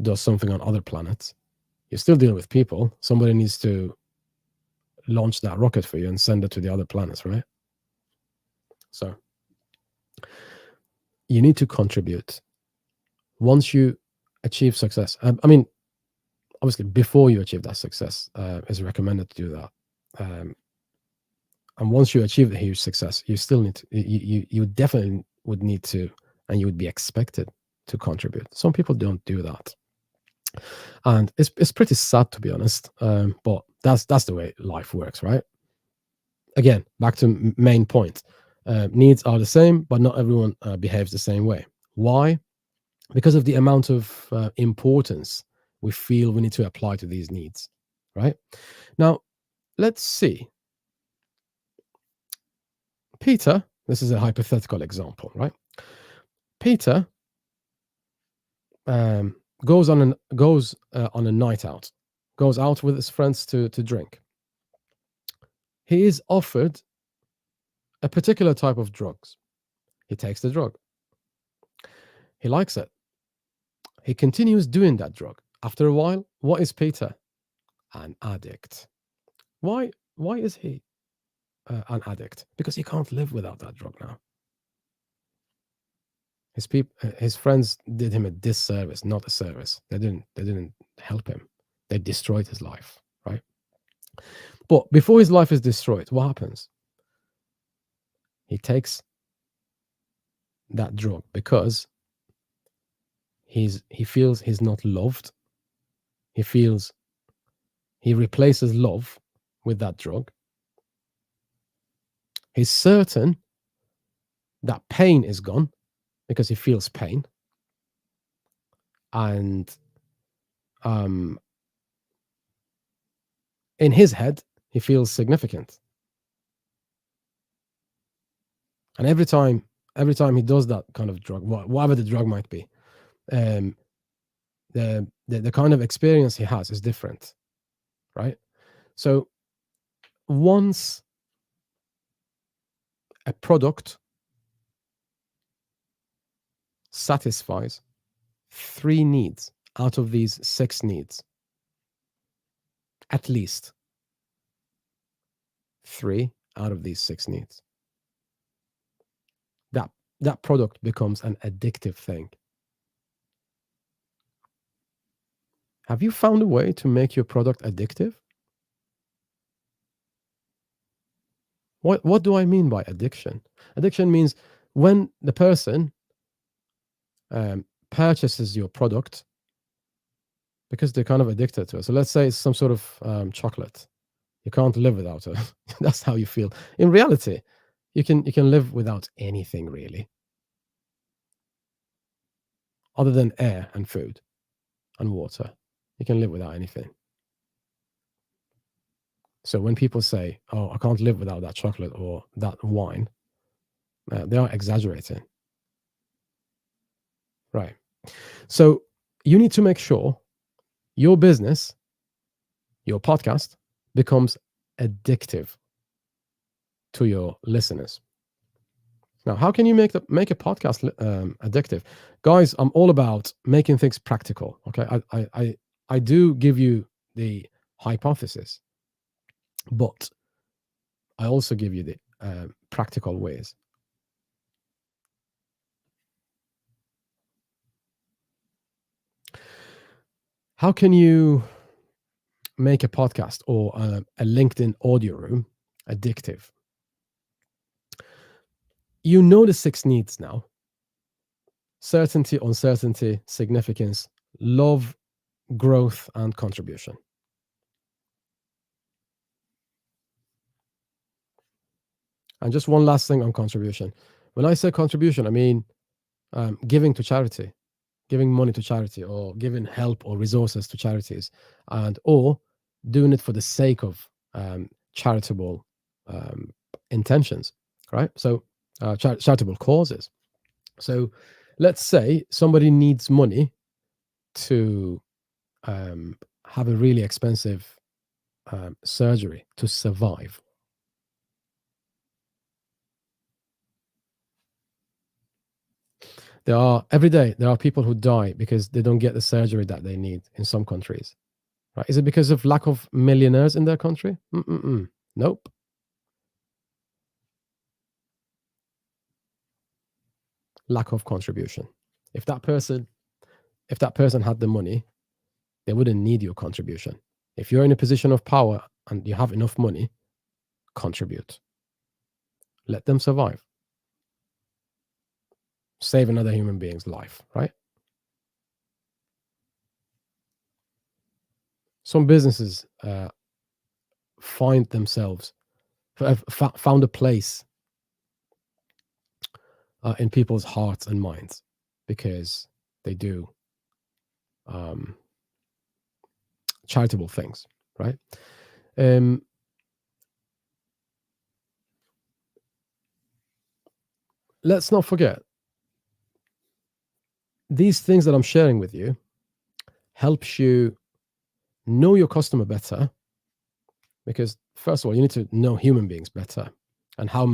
does something on other planets, you still deal with people. Somebody needs to launch that rocket for you and send it to the other planets, right? So you need to contribute. Once you achieve success, I mean, obviously before you achieve that success, it's recommended to do that. And once you achieve a huge success, you still need to, you definitely would need to, and you would be expected to contribute. Some people don't do that, and it's pretty sad, to be honest. But that's the way life works, right? Again, back to main point. Needs are the same, but not everyone behaves the same way. Why? Because of the amount of importance we feel we need to apply to these needs, right? Now, let's see. Peter, this is a hypothetical example, right? Peter goes on a night out, goes out with his friends to drink. He is offered a particular type of drugs. He takes the drug. He likes it. He continues doing that drug. After a while, what is Peter? An addict. Why is he an addict? Because he can't live without that drug now. His friends did him a disservice, not a service. They didn't help him. They destroyed his life, right? But before his life is destroyed, what happens? He takes that drug because he feels he's not loved. He replaces love with that drug. He's certain that pain is gone because he feels pain. And in his head, he feels significant. And every time he does that kind of drug, whatever the drug might be, the kind of experience he has is different, right? So once a product satisfies 3 needs out of these 6 needs, at least 3 out of these 6 needs, that product becomes an addictive thing. Have you found a way to make your product addictive? What do I mean by addiction? Addiction means when the person purchases your product because they're kind of addicted to it. So let's say it's some sort of chocolate. You can't live without it. That's how you feel. In reality, you can live without anything really, other than air and food and water. You can live without anything. So when people say, "Oh, I can't live without that chocolate or that wine," they are exaggerating, right? So you need to make sure your business, your podcast, becomes addictive to your listeners. Now, how can you make a podcast addictive? Guys, I'm all about making things practical. Okay, I do give you the hypothesis, but I also give you the practical ways. How can you make a podcast or a LinkedIn audio room addictive? You know the 6 needs now. certainty, uncertainty, significance, love, growth, and contribution. And just one last thing on contribution. When I say contribution, I mean giving to charity, giving money to charity, or giving help or resources to charities, and or doing it for the sake of charitable intentions, right? So charitable causes. So let's say somebody needs money to have a really expensive surgery to survive. Every day there are people who die because they don't get the surgery that they need in some countries. Right? Is it because of lack of millionaires in their country? Nope. Lack of contribution. If that person had the money, they wouldn't need your contribution. If you're in a position of power and you have enough money, contribute. Let them survive. Save another human being's life, right? Some businesses find themselves, found a place in people's hearts and minds because they do charitable things, right? Let's not forget, these things that I'm sharing with you helps you know your customer better, because first of all, you need to know human beings better and how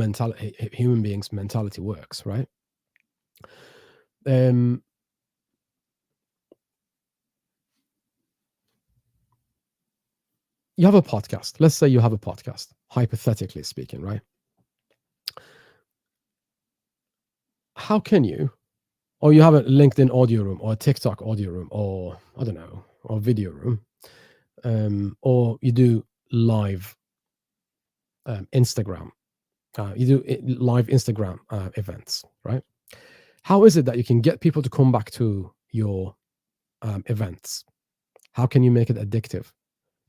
human beings' mentality works, right? You have a podcast. Let's say you have a podcast, hypothetically speaking, right? How can you, or you have a LinkedIn audio room or a TikTok audio room, or I don't know, or video room, or you do live Instagram, you do live Instagram events, right? How is it that you can get people to come back to your events? How can you make it addictive?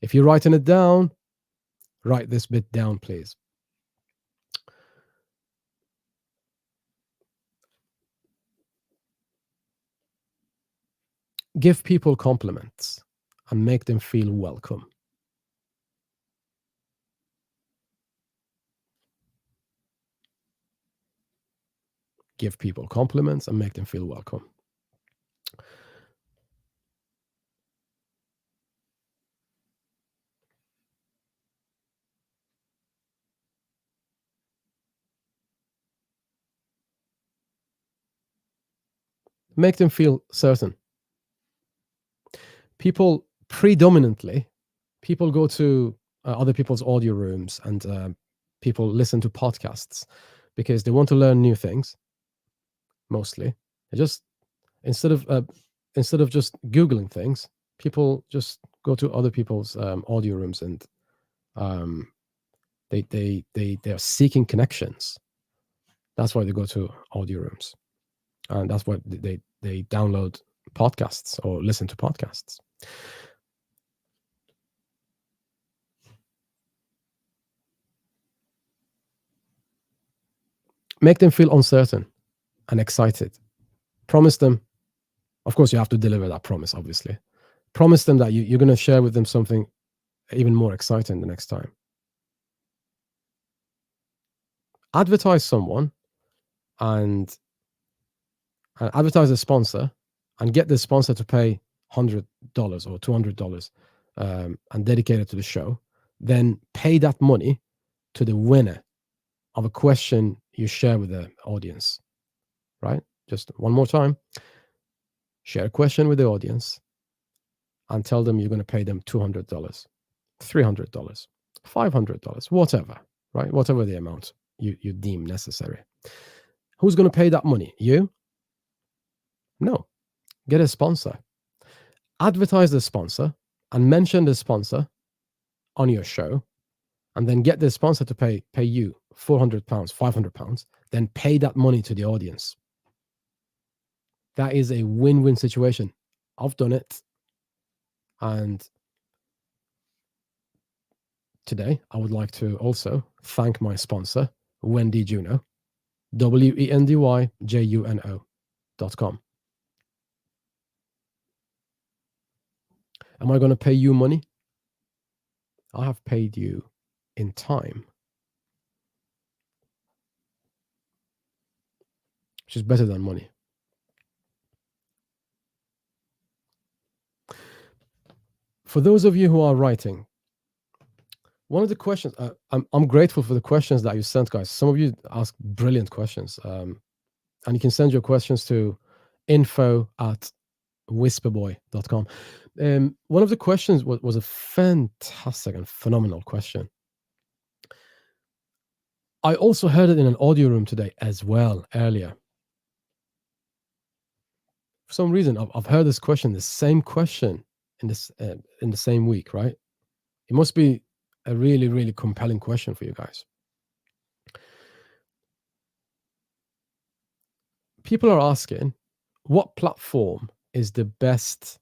If you're writing it down, write this bit down, please. Give people compliments and make them feel welcome. Give people compliments and make them feel welcome. Make them feel certain. People predominantly, people go to other people's audio rooms and people listen to podcasts because they want to learn new things. Mostly, they just instead of just Googling things, people just go to other people's audio rooms and they're seeking connections. That's why they go to audio rooms, and that's why they download podcasts or listen to podcasts. Make them feel uncertain and excited. Promise them, of course, you have to deliver that promise, obviously. Promise them that you're going to share with them something even more exciting the next time. Advertise someone and advertise a sponsor and get the sponsor to pay $100 or $200 and dedicate it to the show. Then pay that money to the winner of a question you share with the audience, right? Just one more time. Share a question with the audience and tell them you're going to pay them $200, $300, $500, whatever, right? Whatever the amount you deem necessary. Who's going to pay that money? You? No. Get a sponsor. Advertise the sponsor and mention the sponsor on your show, and then get the sponsor to pay you £400, £500, then pay that money to the audience. That is a win-win situation. I've done it. And today, I would like to also thank my sponsor, Wendy Juno, WENDYJUNO.com. Am I going to pay you money? I have paid you in time, which is better than money. For those of you who are writing, one of the questions, I'm grateful for the questions that you sent, guys. Some of you ask brilliant questions. And you can send your questions to info@whisperboy.com. One of the questions was a fantastic and phenomenal question. I also heard it in an audio room today as well, earlier. For some reason, I've heard this question, the same question in the same week, right? It must be a really, really compelling question for you guys. People are asking, what platform is the best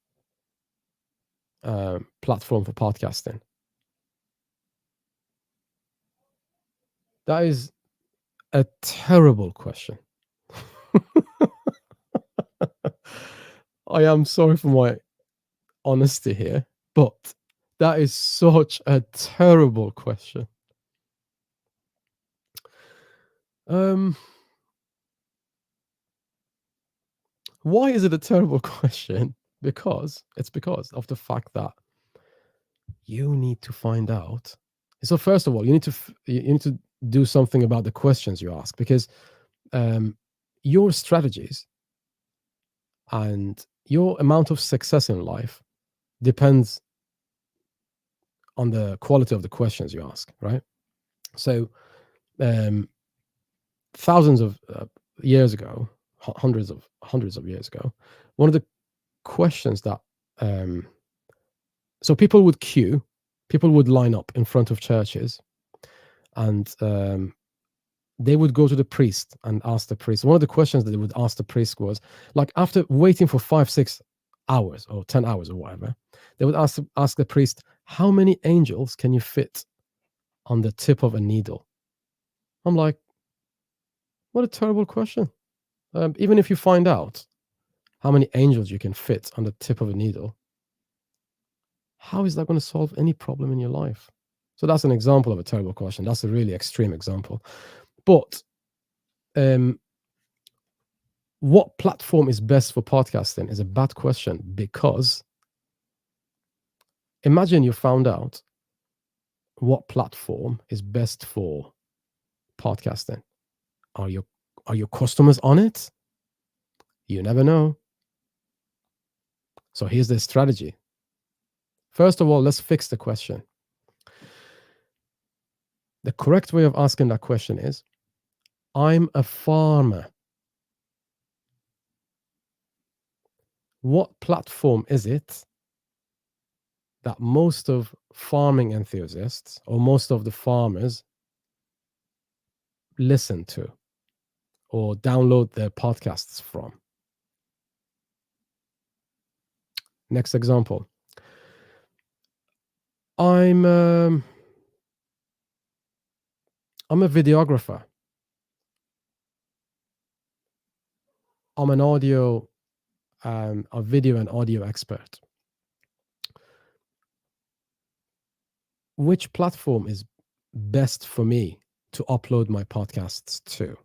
platform for podcasting? That is a terrible question. I am sorry for my honesty here, but that is such a terrible question. Why is it a terrible question? Because of the fact that you need to find out. So first of all, you need to do something about the questions you ask, because your strategies and your amount of success in life depends on the quality of the questions you ask, right? So thousands of years ago, hundreds of years ago, one of the questions that so people would line up in front of churches, and they would go to the priest and ask the priest. One of the questions that they would ask the priest was, like, after waiting for 5-6 hours or 10 hours or whatever, they would ask the priest, how many angels can you fit on the tip of a needle? I'm like, what a terrible question. Even if you find out how many angels you can fit on the tip of a needle, how is that going to solve any problem in your life? So that's an example of a terrible question. That's a really extreme example. But what platform is best for podcasting is a bad question, because imagine you found out what platform is best for podcasting. Are your customers on it? You never know. So here's the strategy. First of all, let's fix the question. The correct way of asking that question is, I'm a farmer. What platform is it that most of farming enthusiasts or most of the farmers listen to or download their podcasts from? Next example. I'm a videographer. I'm an a video and audio expert. Which platform is best for me to upload my podcasts to?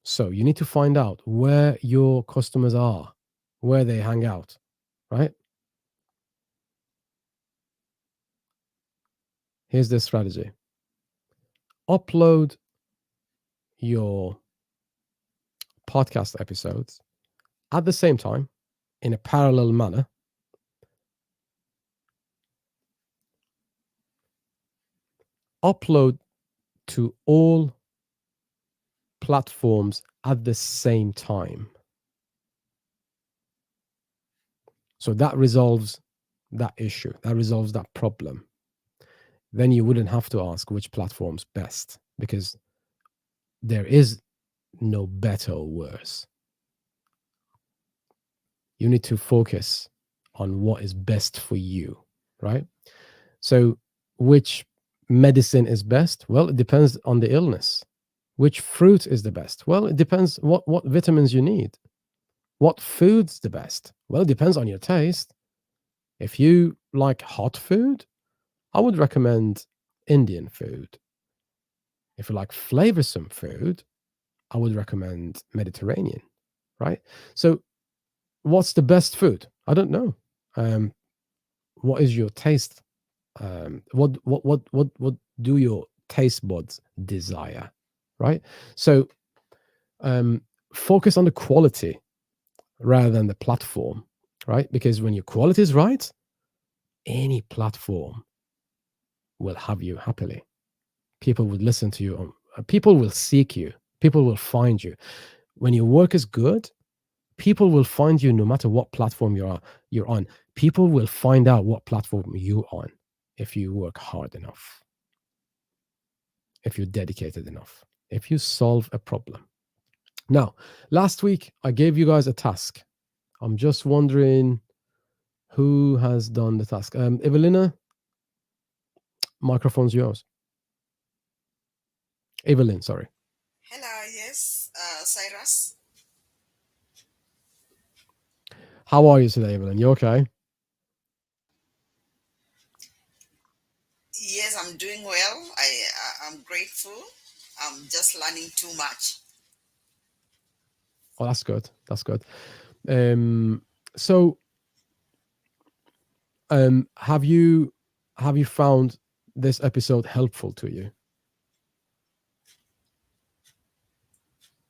So you need to find out where your customers are, where they hang out, right? Here's the strategy. Upload your podcast episodes at the same time in a parallel manner. Upload to all platforms at the same time. So that resolves that issue. That resolves that problem. Then you wouldn't have to ask which platform's best, because there is no better or worse. You need to focus on what is best for you, right? So, which medicine is best? Well, it depends on the illness. Which fruit is the best? Well, it depends what vitamins you need. What food's the best? Well, it depends on your taste. If you like hot food, I would recommend Indian food. If you like flavorsome food, I would recommend Mediterranean, right? So, what's the best food? I don't know. Um, what is your taste? What do your taste buds desire, right? So, um, focus on the quality rather than the platform, right? Because when your quality is right, any platform will have you happily. People would listen to you. People will seek you. People will find you. When your work is good, people will find you no matter what platform you're on. People will find out what platform you're on if you work hard enough, if you're dedicated enough, if you solve a problem. Now, last week I gave you guys a task. I'm just wondering who has done the task. Evelina, microphone's yours. Evelyn, sorry. Hello, yes, Cyrus. How are you today, Evelyn? You okay? Yes, I'm doing well. I'm grateful. I'm just learning too much. Oh, that's good. That's good. Um, so, have you found this episode helpful to you?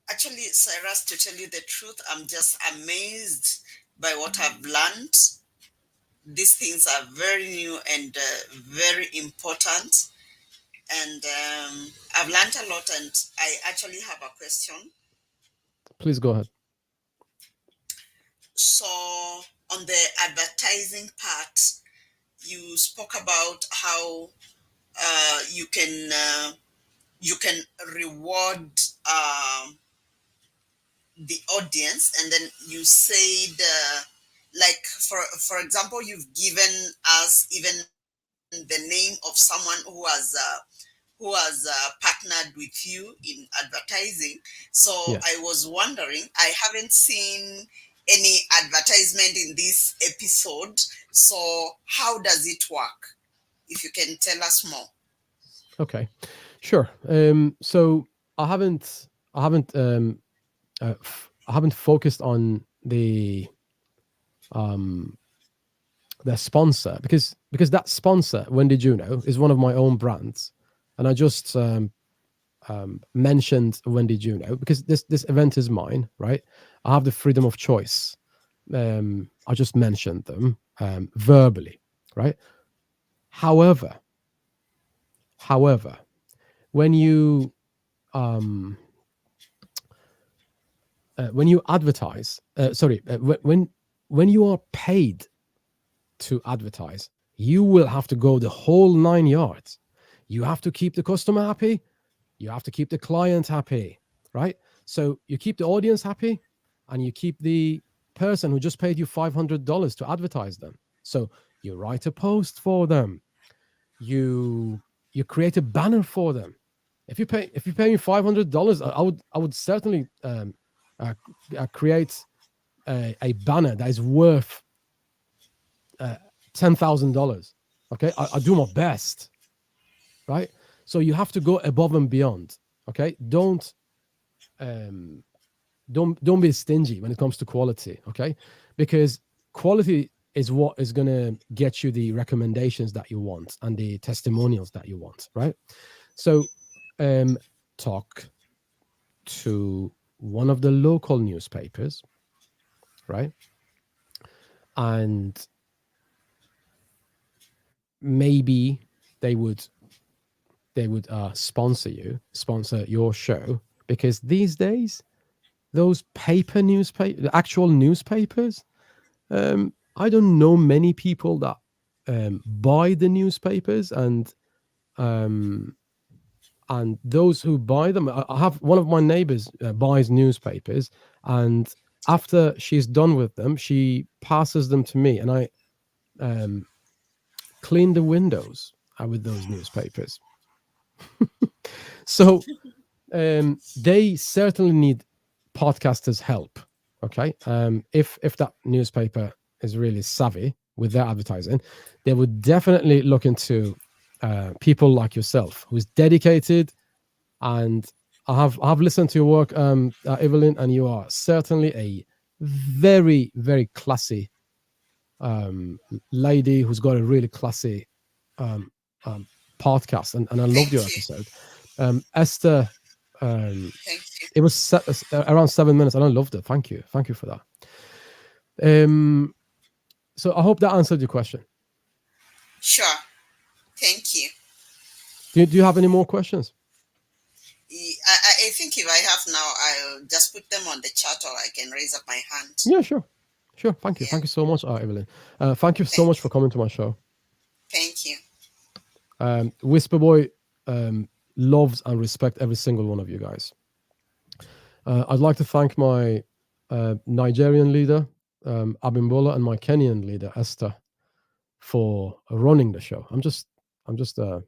Actually, Cyrus, to tell you the truth, I'm just amazed by what I've learned. These things are very new and very important. And I've learned a lot. And I actually have a question. Please go ahead. So, on the advertising part, you spoke about how you can reward the audience, and then you said like for example, you've given us even the name of someone who has partnered with you in advertising. So I Yes. was wondering, I haven't seen any advertisement in this episode, so how does it work? If you can tell us more. Okay. Sure. So I haven't focused on um the sponsor because that sponsor, when did you know, is one of my own brands, and I just mentioned when did you know because this event is mine, right? I have the freedom of choice. I just mentioned them verbally, right? However, however, when you um, advertise, when you are paid to advertise, you will have to go the whole 9 yards. You have to keep the customer happy. You have to keep the client happy, right? So you keep the audience happy, and you keep the person who just paid you $500 to advertise them. So you write a post for them. You create a banner for them. If you pay me $500, I would certainly uh, create a banner that is worth $10,000. Okay, I do my best, right? So you have to go above and beyond. Okay, um, don't be stingy when it comes to quality. Okay, because quality is what is going to get you the recommendations that you want and the testimonials that you want, right? So, talk to one of the local newspapers, right? And maybe they would sponsor your show, because these days those the actual newspapers, I don't know many people that buy the newspapers, um, and those who buy them. I have one of my neighbors buys newspapers, and after she's done with them, she passes them to me, and I clean the windows with those newspapers. So they certainly need podcasters' help. Okay, if that newspaper is really savvy with their advertising, they would definitely look into people like yourself, who's dedicated. And I have listened to your work, Evelyn, and you are certainly a very, very classy lady who's got a really classy podcast, and I loved your Thank you. episode. Esther, Thank you. it was around 7 minutes, and I loved it. Thank you for that. So I hope that answered your question. Sure. Thank you. Do you have any more questions? I think if I have now, I'll just put them on the chat, or I can raise up my hand. Yeah, sure. Thank you. Yeah. Thank you so much, Evelyn. Thank you so much for coming to my show. Thank you. Whisperboy loves and respects every single one of you guys. I'd like to thank my Nigerian leader, Abimbola, and my Kenyan leader, Esther, for running the show. I'm just the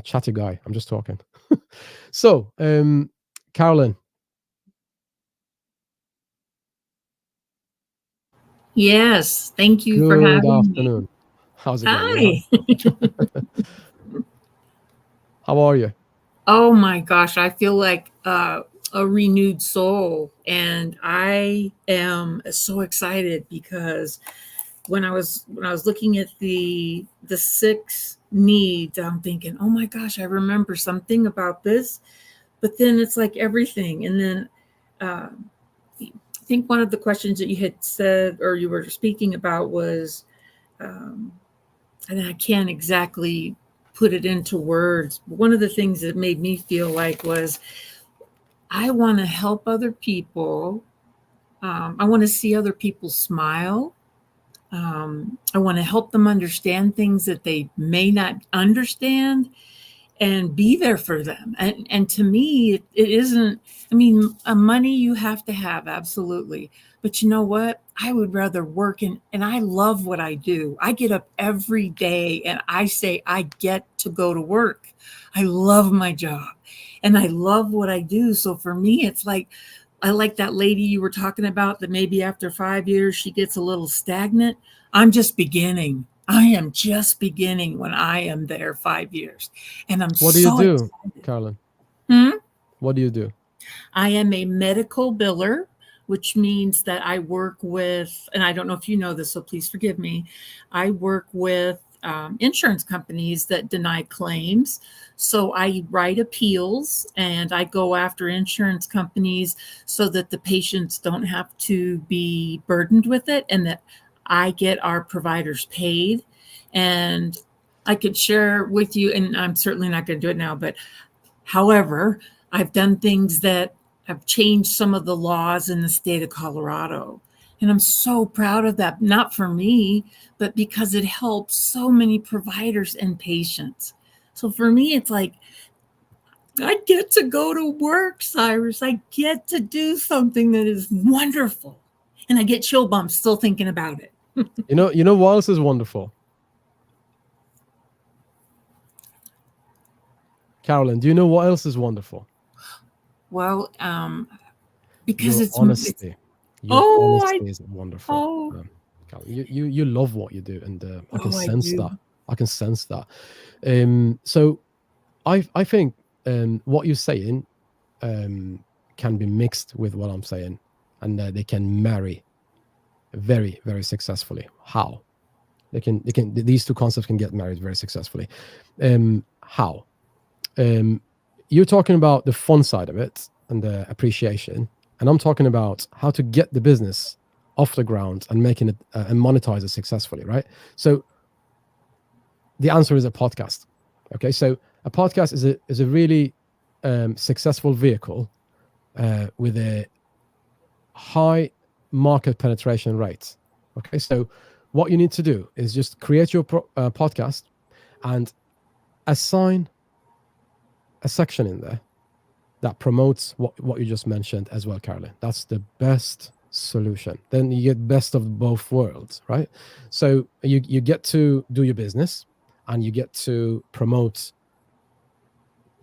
chatty guy. I'm just talking. So, Carolyn. Yes, thank you for having Good afternoon. me. How's it going? Hi. How are you? Oh my gosh, I feel like a renewed soul, and I am so excited because when I was looking at the 6 needs, I'm thinking, oh my gosh, I remember something about this, but then it's like everything. And then I think one of the questions that you had said or you were speaking about was, and I can't exactly put it into words, but one of the things that made me feel like was, I want to help other people. I want to see other people smile. I want to help them understand things that they may not understand and be there for them. And to me, it isn't, I mean, money you have to have, absolutely. But you know what? I would rather work and I love what I do. I get up every day and I say, I get to go to work. I love my job and I love what I do. So for me, it's like, I like that lady you were talking about that maybe after 5 years, she gets a little stagnant. I'm just beginning. I am just beginning when I am there 5 years. And I'm What do you so do, excited. Carolyn? Hmm? What do you do? I am a medical biller, which means that I work with, and I don't know if you know this, so please forgive me. I work with insurance companies that deny claims. So I write appeals and I go after insurance companies so that the patients don't have to be burdened with it and that I get our providers paid. And I could share with you, and I'm certainly not going to do it now, but however, I've done things that have changed some of the laws in the state of Colorado. And I'm so proud of that, not for me, but because it helps so many providers and patients. So for me, it's like, I get to go to work, Cyrus. I get to do something that is wonderful. And I get chill bumps still thinking about it. You know what else is wonderful? Carolyn, do you know what else is wonderful? Well, because Your it's honesty. Your honesty is wonderful. Carolyn, you love what you do, and I can sense that. I can sense that. So I think what you're saying can be mixed with what I'm saying, and they can marry very, very successfully. How? These two concepts can get married very successfully. How? You're talking about the fun side of it and the appreciation, and I'm talking about how to get the business off the ground and making it and monetize it successfully, right? So the answer is a podcast. Okay, so a podcast is a really successful vehicle with a high market penetration rate. Okay, so what you need to do is just create your podcast and assign a section in there that promotes what you just mentioned as well, Carolyn. That's the best solution. Then you get best of both worlds, right? So you get to do your business and you get to promote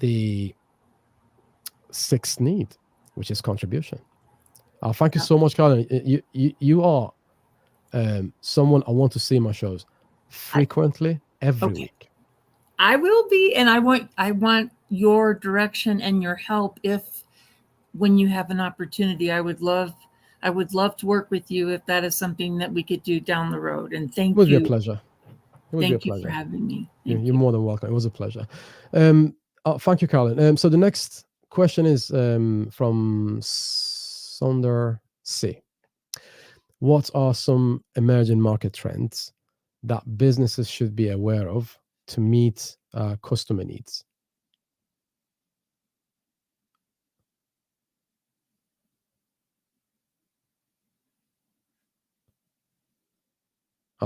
the sixth need, which is contribution. Thank you so much, Carolyn. You are someone I want to see in my shows frequently every Okay. week. I will be, and I want your direction and your help if when you have an opportunity. I would love to work with you if that is something that we could do down the road. And It would be a pleasure. It would be a thank you for pleasure. having me. You're Thank you. more than welcome. It was a pleasure. Thank you, Carolyn. So the next question is from Sonder C. What are some emerging market trends that businesses should be aware of to meet customer needs?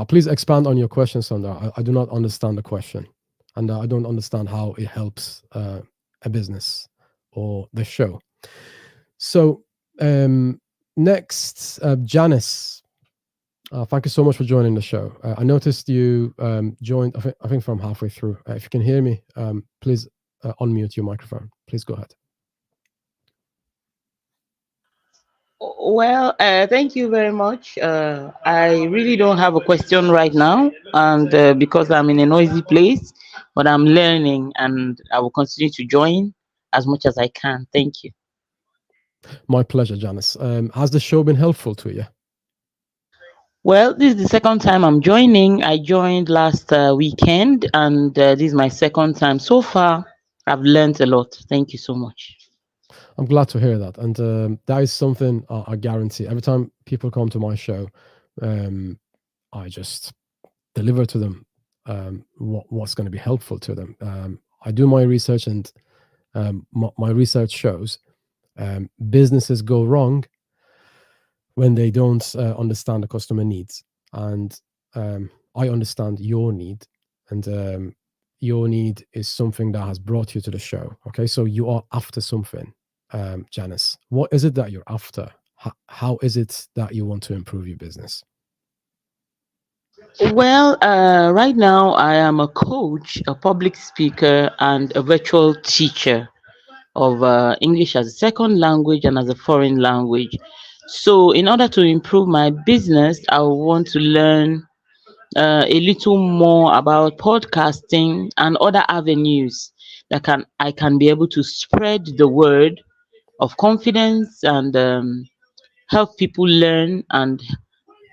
Please expand on your question, Sandra. I do not understand the question, and I don't understand how it helps a business or the show. So, next, Janice. Thank you so much for joining the show. I noticed you joined, I think from halfway through. If you can hear me, please unmute your microphone. Please go ahead. Well, thank you very much. I really don't have a question right now, and because I'm in a noisy place, but I'm learning, and I will continue to join as much as I can. Thank you. My pleasure, Janice. Has the show been helpful to you? Well, this is the second time I'm joining. I joined last weekend, and this is my second time. So far, I've learned a lot. Thank you so much. I'm glad to hear that, and that is something I guarantee. Every time people come to my show, I just deliver to them what's going to be helpful to them. I do my research, and my research shows businesses go wrong when they don't understand the customer needs. And I understand your need, and your need is something that has brought you to the show. Okay, so you are after something, Janice. What is it that you're after? How is it that you want to improve your business? Well, right now I am a coach, a public speaker, and a virtual teacher of English as a second language and as a foreign language. So, in order to improve my business, I want to learn a little more about podcasting and other avenues that can I can be able to spread the word of confidence and help people learn and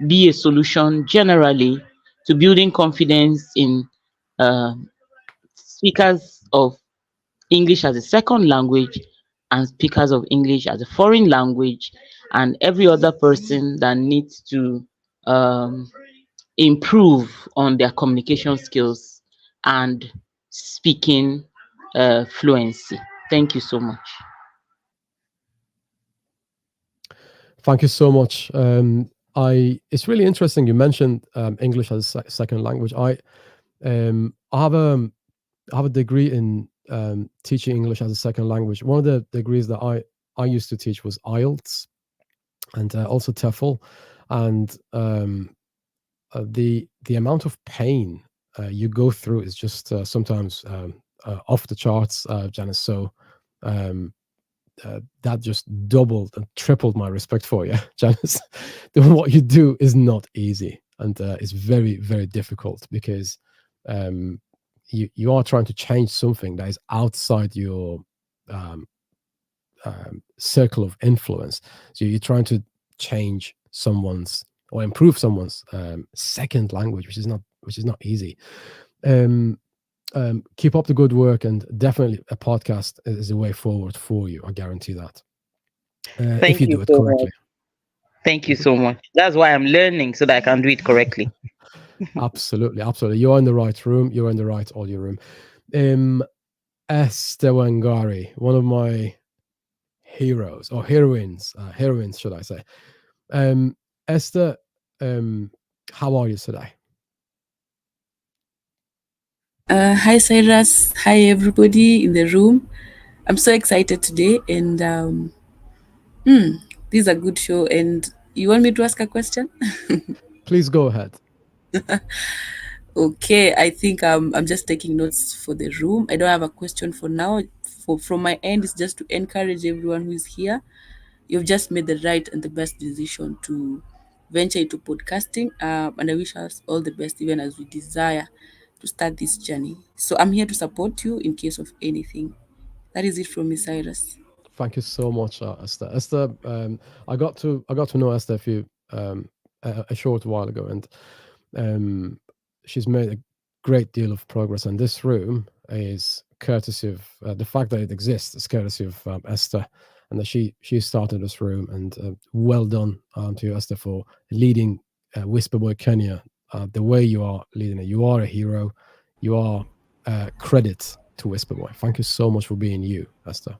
be a solution generally to building confidence in uh, speakers of English as a second language and speakers of English as a foreign language and every other person that needs to um, improve on their communication skills and speaking fluency. Thank you so much. Thank you so much. It's really interesting. You mentioned English as a second language. I have a degree in teaching English as a second language. One of the degrees that I used to teach was IELTS and also TEFL, and the amount of pain you go through is just sometimes off the charts, Janice. So that just doubled and tripled my respect for you, Janice. What you do is not easy, and it's very, very difficult because you are trying to change something that is outside your um, circle of influence. So you're trying to change someone's or improve someone's second language, which is not easy. Um, Keep up the good work, and definitely a podcast is a way forward for you. I guarantee that. If Thank you you do it so much. correctly. Thank you so much. That's why I'm learning so that I can do it correctly. Absolutely, absolutely. You're in the right room. You're in the right audio room. Esther Wangari, one of my heroes or heroines, should I say? Esther, how are you today? Hi Cyrus, hi everybody in the room. I'm so excited today, and this is a good show. And you want me to ask a question? Please go ahead. Okay, I think I'm just taking notes for the room. I don't have a question for now. From my end, it's just to encourage everyone who is here. You've just made the right and the best decision to venture into podcasting, and I wish us all the best, even as we desire to start this journey. So I'm here to support you in case of anything. That is it from me, Cyrus. Thank you so much, Esther. Esther, I got to know Esther a short while ago, and she's made a great deal of progress. And this room is courtesy of the fact that it exists is courtesy of Esther, and that she started this room. And well done to you, Esther, for leading Whisperboy Kenya the way you are leading it. You are a hero. You are credit to Whisperboy. Thank you so much for being you, Esther.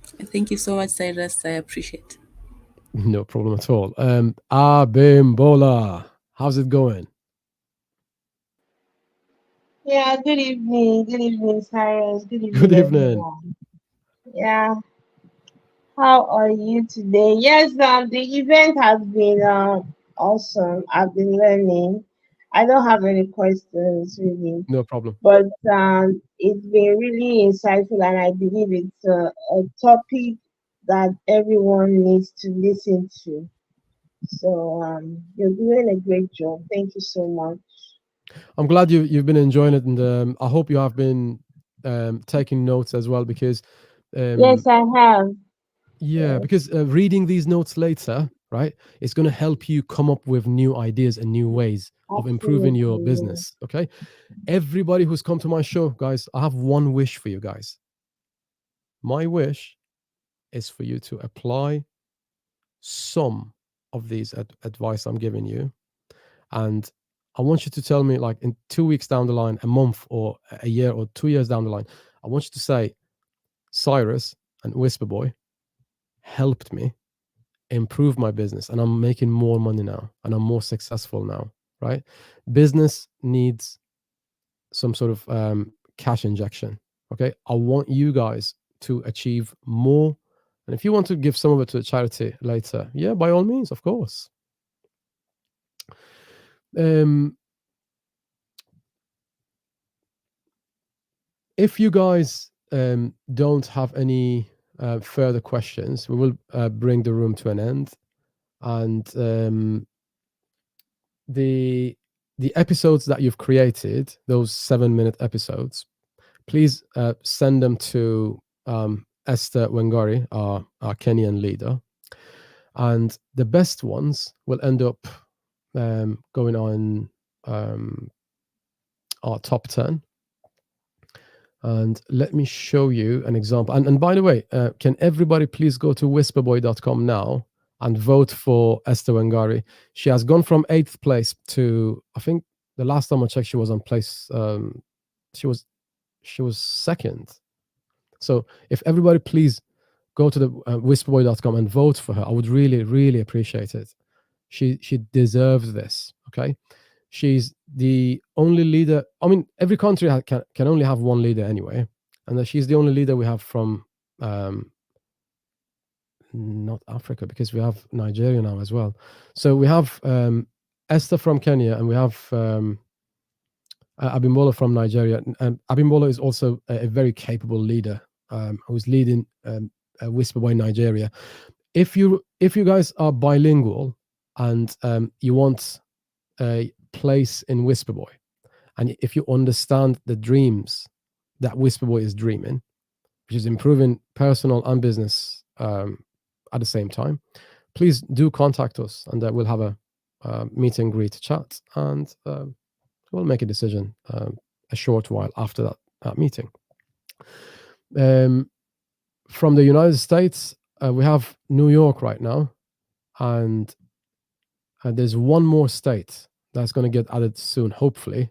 Thank you so much, Cyrus. I appreciate. No problem at all. Abimbola, how's it going? Yeah, good evening. Good evening, Cyrus. Good Good evening, evening. everyone. Yeah, how are you today? Yes, the event has been awesome. I've been learning. I don't have any questions really, No problem. but it's been really insightful, and I believe it's a topic that everyone needs to listen to. So you're doing a great job. Thank you so much. I'm glad you've been enjoying it, and I hope you have been taking notes as well, because Yes, I have. yeah, Yes, because reading these notes later, right, it's going to help you come up with new ideas and new ways of improving your absolutely. business. Okay, everybody who's come to my show, guys, I have one wish for you guys. My wish is for you to apply some of these advice I'm giving you, and I want you to tell me, like, in 2 weeks down the line, a month or a year or 2 years down the line, I want you to say, Cyrus and Whisperboy helped me improve my business, and I'm making more money now, and I'm more successful now, right? Business needs some sort of cash injection. Okay, I want you guys to achieve more, and if you want to give some of it to a charity later, yeah, by all means, of course. If you guys don't have any further questions, we will bring the room to an end. And the episodes that you've created, those 7-minute episodes, please send them to Esther Wangari, our Kenyan leader. And the best ones will end up going on our top 10. And let me show you an example. And by the way, can everybody please go to whisperboy.com now and vote for Esther Wangari? She has gone from 8th place to, I think the last time I checked, she was on place. She was 2nd. So if everybody please go to the whisperboy.com and vote for her, I would really, really appreciate it. She deserves this. Okay. She's the only leader. I mean, every country can only have one leader anyway, and that she's the only leader we have from not Africa, because we have Nigeria now as well. So we have Esther from Kenya, and we have Abimbola from Nigeria. And Abimbola is also a very capable leader who's leading Whisperboy Nigeria. If you guys are bilingual and you want a place in Whisperboy, and if you understand the dreams that Whisperboy is dreaming, which is improving personal and business at the same time, please do contact us, and we'll have a meet and greet chat, and we'll make a decision a short while after that meeting. From the United States, we have New York right now, and there's one more state that's going to get added soon, hopefully.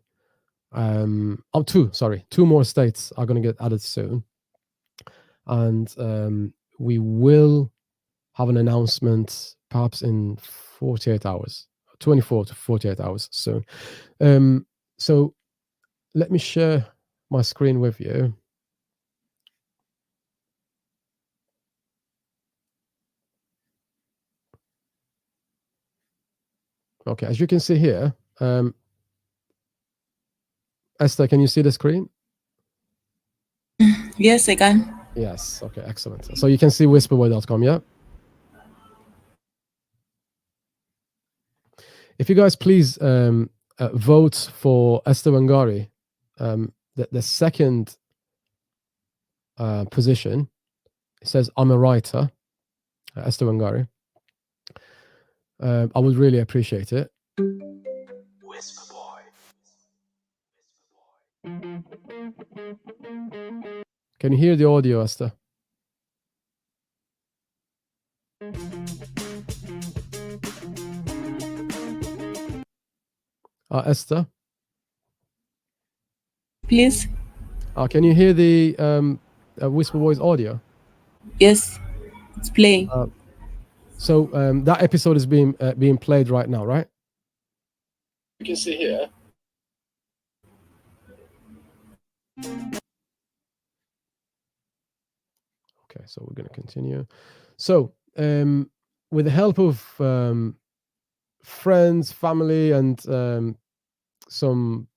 Two more states are going to get added soon, and we will have an announcement perhaps in 48 hours, 24 to 48 hours soon. So let me share my screen with you. Okay, as you can see here, Esther, can you see the screen? Yes, I can. Yes. Okay, excellent. So you can see whisperboy.com, yeah? If you guys please vote for Esther Wangari, the second position, it says, I'm a writer, Esther Wangari. I would really appreciate it. Can you hear the audio, Esther? Esther? Please. Can you hear the Whisperboy's audio? Yes, it's playing. So that episode is being played right now, right? You can see here. Okay, so we're going to continue. So with the help of friends, family, and some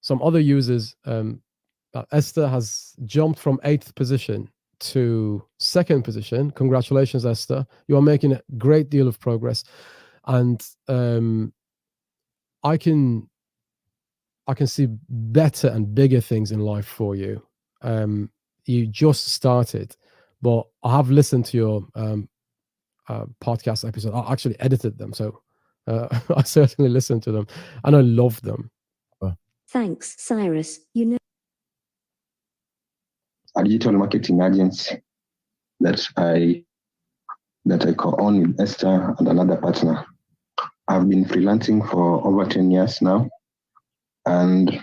other users, Esther has jumped from 8th position to 2nd position. Congratulations, Esther. You are making a great deal of progress. And I can see better and bigger things in life for you. You just started, but I have listened to your podcast episode. I actually edited them, so I certainly listened to them, and I love them. Thanks, Cyrus. You know, a digital marketing agency that I co-own with Esther and another partner. I've been freelancing for over 10 years now, and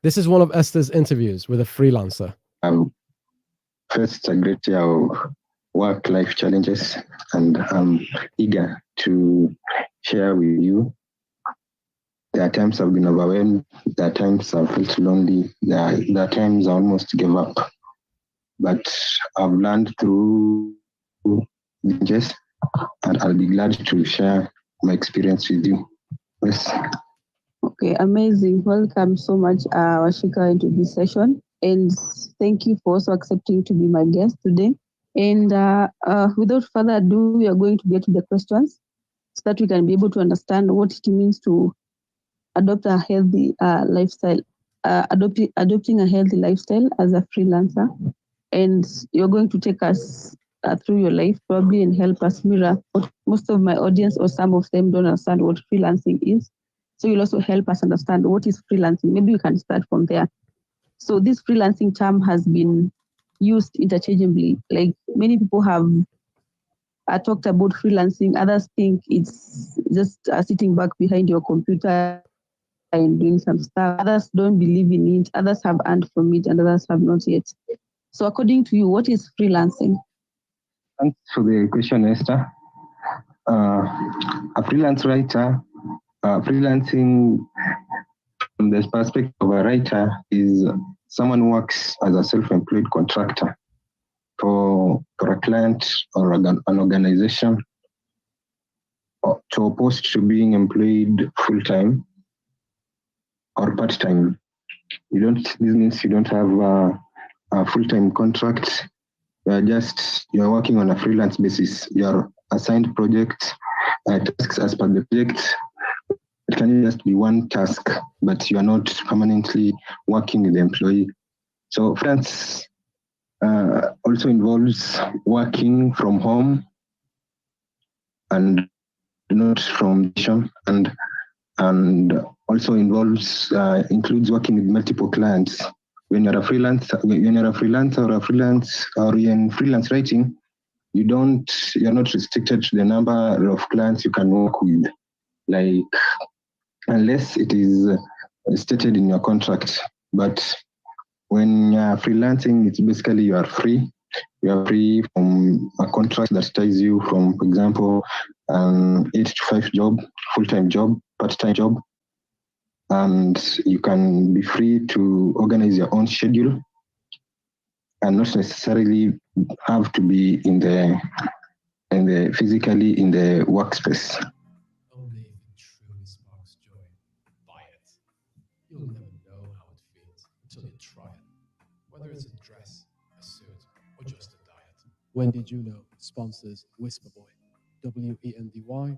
this is one of Esther's interviews with a freelancer. I've faced a great deal of work-life challenges, and I'm eager to share with you. There are times I've been overwhelmed, there are times I've felt lonely, there are times I almost gave up. But I've learned through challenges, and I'll be glad to share my experience with you. Yes. Okay, amazing. Welcome so much, Washika, into this session. And thank you for also accepting to be my guest today. And without further ado, we are going to get to the questions so that we can be able to understand what it means to adopt a healthy lifestyle, adopting a healthy lifestyle as a freelancer. And you're going to take us through your life probably and help us mirror what most of my audience or some of them don't understand what freelancing is. So you'll also help us understand what is freelancing. Maybe we can start from there. So this freelancing term has been used interchangeably. Like many people have talked about freelancing. Others think it's just sitting back behind your computer and doing some stuff. Others don't believe in it. Others have earned from it and others have not yet. So according to you, what is freelancing? Thanks for the question, Esther. A freelance writer, freelancing from the perspective of a writer is someone who works as a self-employed contractor for a client or an organization, to opposed to being employed full-time or part-time. This means you don't have a full-time contract. You're working on a freelance basis. You're assigned projects, tasks as per the project. It can just be one task, but you are not permanently working with the employee. So freelance also involves working from home and not from and also includes working with multiple clients. When you're a freelancer or you're in freelance writing, you're not restricted to the number of clients you can work with, like unless it is stated in your contract. But when you're freelancing, it's basically you are free. You are free from a contract that ties you from, for example, 8 to 5 job, full-time job, part-time job. And you can be free to organize your own schedule and not necessarily have to be physically in the workspace. whether it's a dress, a suit, or just a diet. Wendy Juno sponsors Whisperboy, WENDYJUNO.com.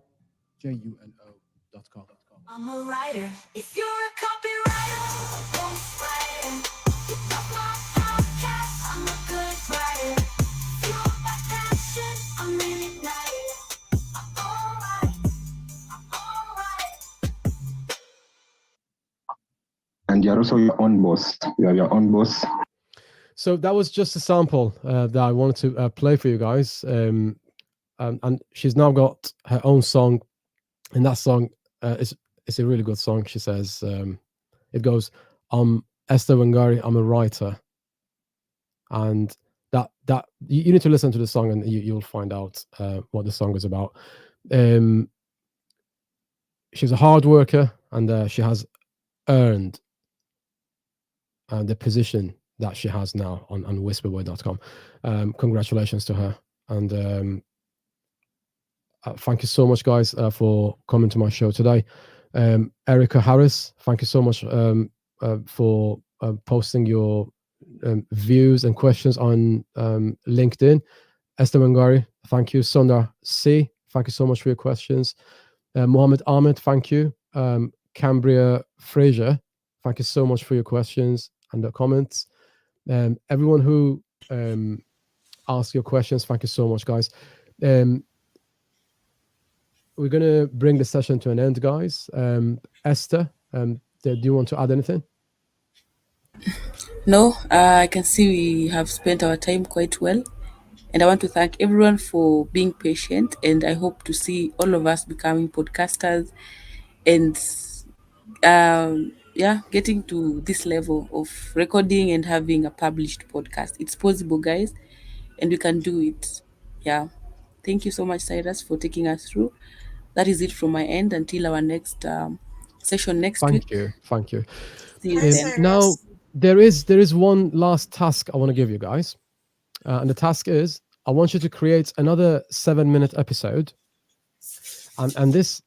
I'm a writer. If you're a copywriter, don't write it. You love my podcast, I'm a good writer. Fuel my passion, I'm reignited. I'm alright, I'm alright. And you're also your own boss. You are your own boss. So that was just a sample that I wanted to play for you guys. And she's now got her own song, and that song is a really good song. She says, it goes, "I'm Esther Wangari. I'm a writer," and that you need to listen to the song, and you'll find out what the song is about. She's a hard worker, and she has earned the position that she has now on whisperboy.com. Congratulations to her, and thank you so much, guys, for coming to my show today. Erica Harris, thank you so much for posting your views and questions on LinkedIn. Esther Wangari, thank you. Sondra C, thank you so much for your questions. Mohammed Ahmed, thank you. Cambria Fraser, thank you so much for your questions and the comments. Everyone who asked your questions, thank you so much, guys. We're going to bring the session to an end, guys. Esther, do you want to add anything? No, I can see we have spent our time quite well. And I want to thank everyone for being patient. And I hope to see all of us becoming podcasters and, getting to this level of recording and having a published podcast. It's possible, guys, and we can do it. Yeah. Thank you so much, Cyrus, for taking us through. That is it from my end until our next session next week. Thank you. See you Hi, then. Now, there is one last task I want to give you guys. And the task is, I want you to create another 7-minute episode. And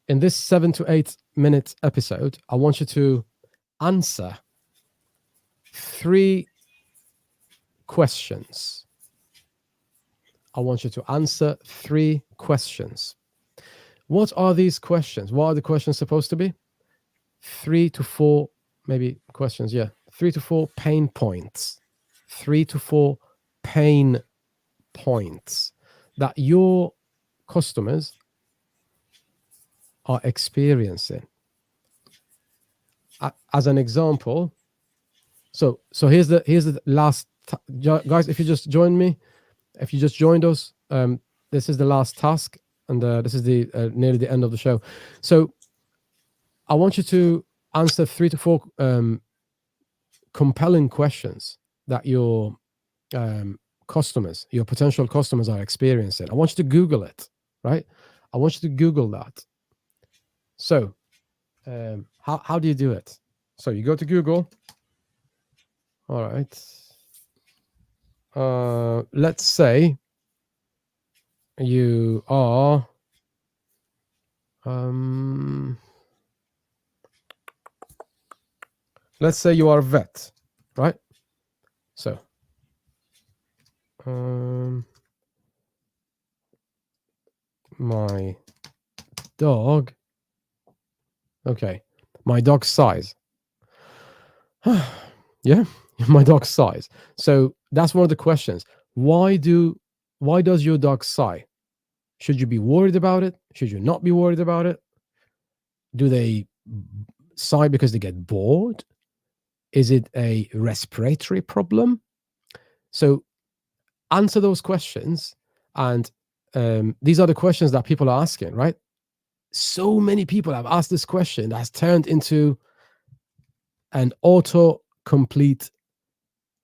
in this 7 to 8 minute episode, I want you to answer 3 questions. I want you to answer 3 questions. What are these questions? What are the questions supposed to be? 3 to 4, maybe questions, yeah. 3 to 4 pain points. 3 to 4 pain points that your customers are experiencing. As an example, so here's the last guys. If you just joined me, if you just joined us, this is the last task, and this is the nearly the end of the show. So I want you to answer 3 to 4 compelling questions that your customers, your potential customers, are experiencing. I want you to Google it, right? I want you to Google that. So how do you do it? So you go to Google. All right. Let's say you are let's say you are a vet, right? So my dog. Okay, my dog's size. Yeah, my dog's size. So that's one of the questions. Why does your dog sigh? Should you be worried about it? Should you not be worried about it? Do they sigh because they get bored? Is it a respiratory problem? So answer those questions. And these are the questions that people are asking, right? So many people have asked this question that has turned into an auto-complete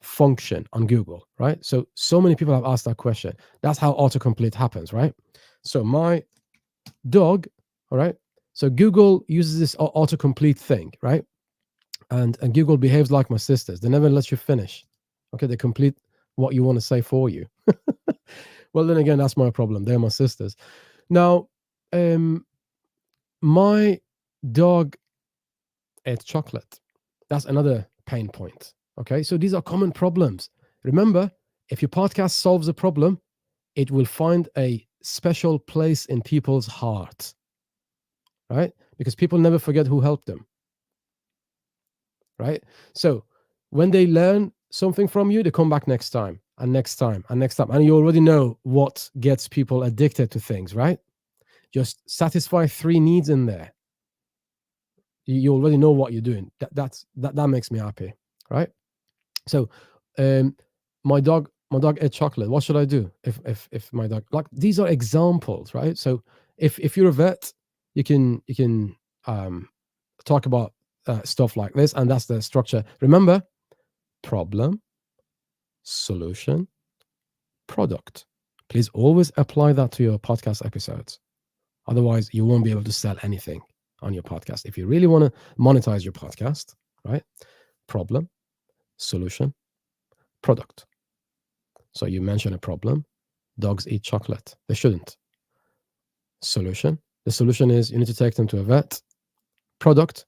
function on Google, right? So many people have asked that question. That's how autocomplete happens, right? So my dog, all right? So Google uses this autocomplete thing, right? And Google behaves like my sisters. They never let you finish. Okay, they complete what you want to say for you. Well, then again, that's my problem. They're my sisters. Now, my dog ate chocolate. That's another pain point. Okay, so these are common problems Remember, if your podcast solves a problem, it will find a special place in people's hearts, right? Because people never forget who helped them, right? So when they learn something from you, they come back next time and next time and next time. And you already know what gets people addicted to things, right? Just satisfy 3 needs in there. You already know what you're doing. That makes me happy, right? So my dog ate chocolate. What should I do if my dog, like, these are examples, right? So if you're a vet, you can talk about stuff like this, and that's the structure. Remember, problem, solution, product. Please always apply that to your podcast episodes. Otherwise, you won't be able to sell anything on your podcast. If you really want to monetize your podcast, right? Problem, solution, product. So you mention a problem. Dogs eat chocolate. They shouldn't. Solution. The solution is you need to take them to a vet. Product.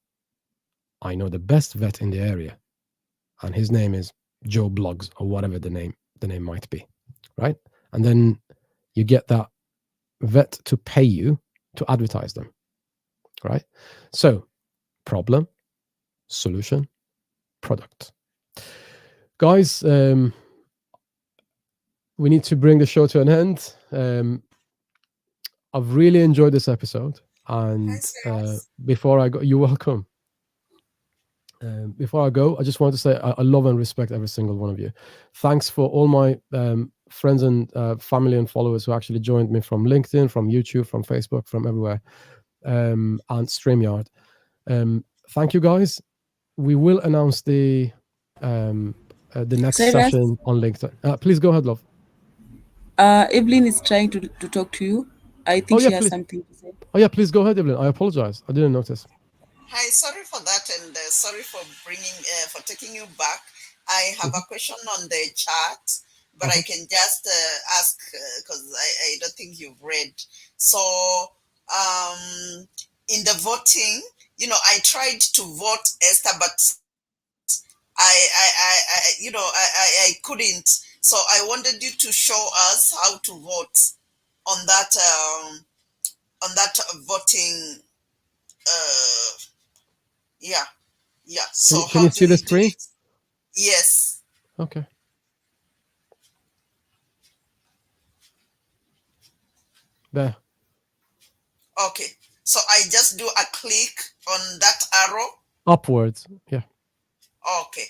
I know the best vet in the area, and his name is Joe Blogs, or whatever the name might be, right? And then you get that vet to pay you to advertise them, right? So problem, solution, product. Guys, we need to bring the show to an end. I've really enjoyed this episode, and before I go, you're welcome. Before I go, I just want to say I love and respect every single one of you. Thanks for all my friends and family and followers who actually joined me from LinkedIn, from YouTube, from Facebook, from everywhere, and StreamYard. Thank you, guys. We will announce the next Cyrus? session on LinkedIn. Please go ahead, love. Evelyn is trying to talk to you. I think she has please. something to say. Oh yeah, please go ahead, Evelyn. I apologize. I didn't notice. Hi, sorry for that, and sorry for for taking you back. I have a question on the chat, but I can just ask because I don't think you've read. So, in the voting, I tried to vote Esther, but I couldn't. So I wanted you to show us how to vote on that voting. Yeah. So can you see the screen? Yes. Okay. There. Okay. So I just do a click on that arrow. Upwards. Yeah. Okay.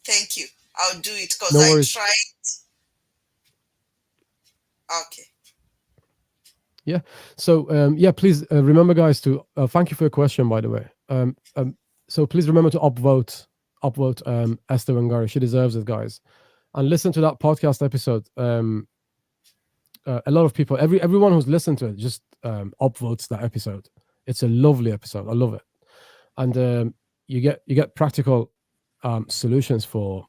Thank you. I'll do it because No I worries. tried. Okay. Yeah. So please remember, guys, to thank you for your question, by the way. So please remember to upvote Esther Wangari. She deserves it, guys. And listen to that podcast episode. A lot of people, everyone who's listened to it, just upvotes that episode. It's a lovely episode. I love it. And you get practical solutions for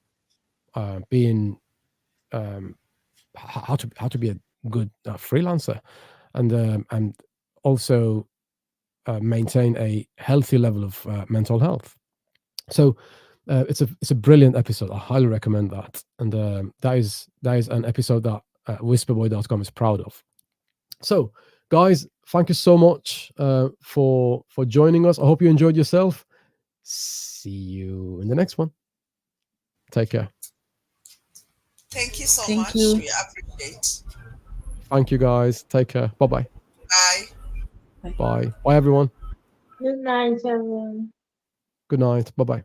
being how to be a good freelancer, and also maintain a healthy level of mental health. So it's a brilliant episode. I highly recommend that, and that is an episode that Whisperboy.com is proud of. So, guys, thank you so much for joining us. I hope you enjoyed yourself. See you in the next one. Take care. Thank you so Thank much. you. We appreciate. Thank you, guys. Take care. Bye-bye. Bye. Bye. Bye, everyone. Good night, everyone. Good night. Bye-bye.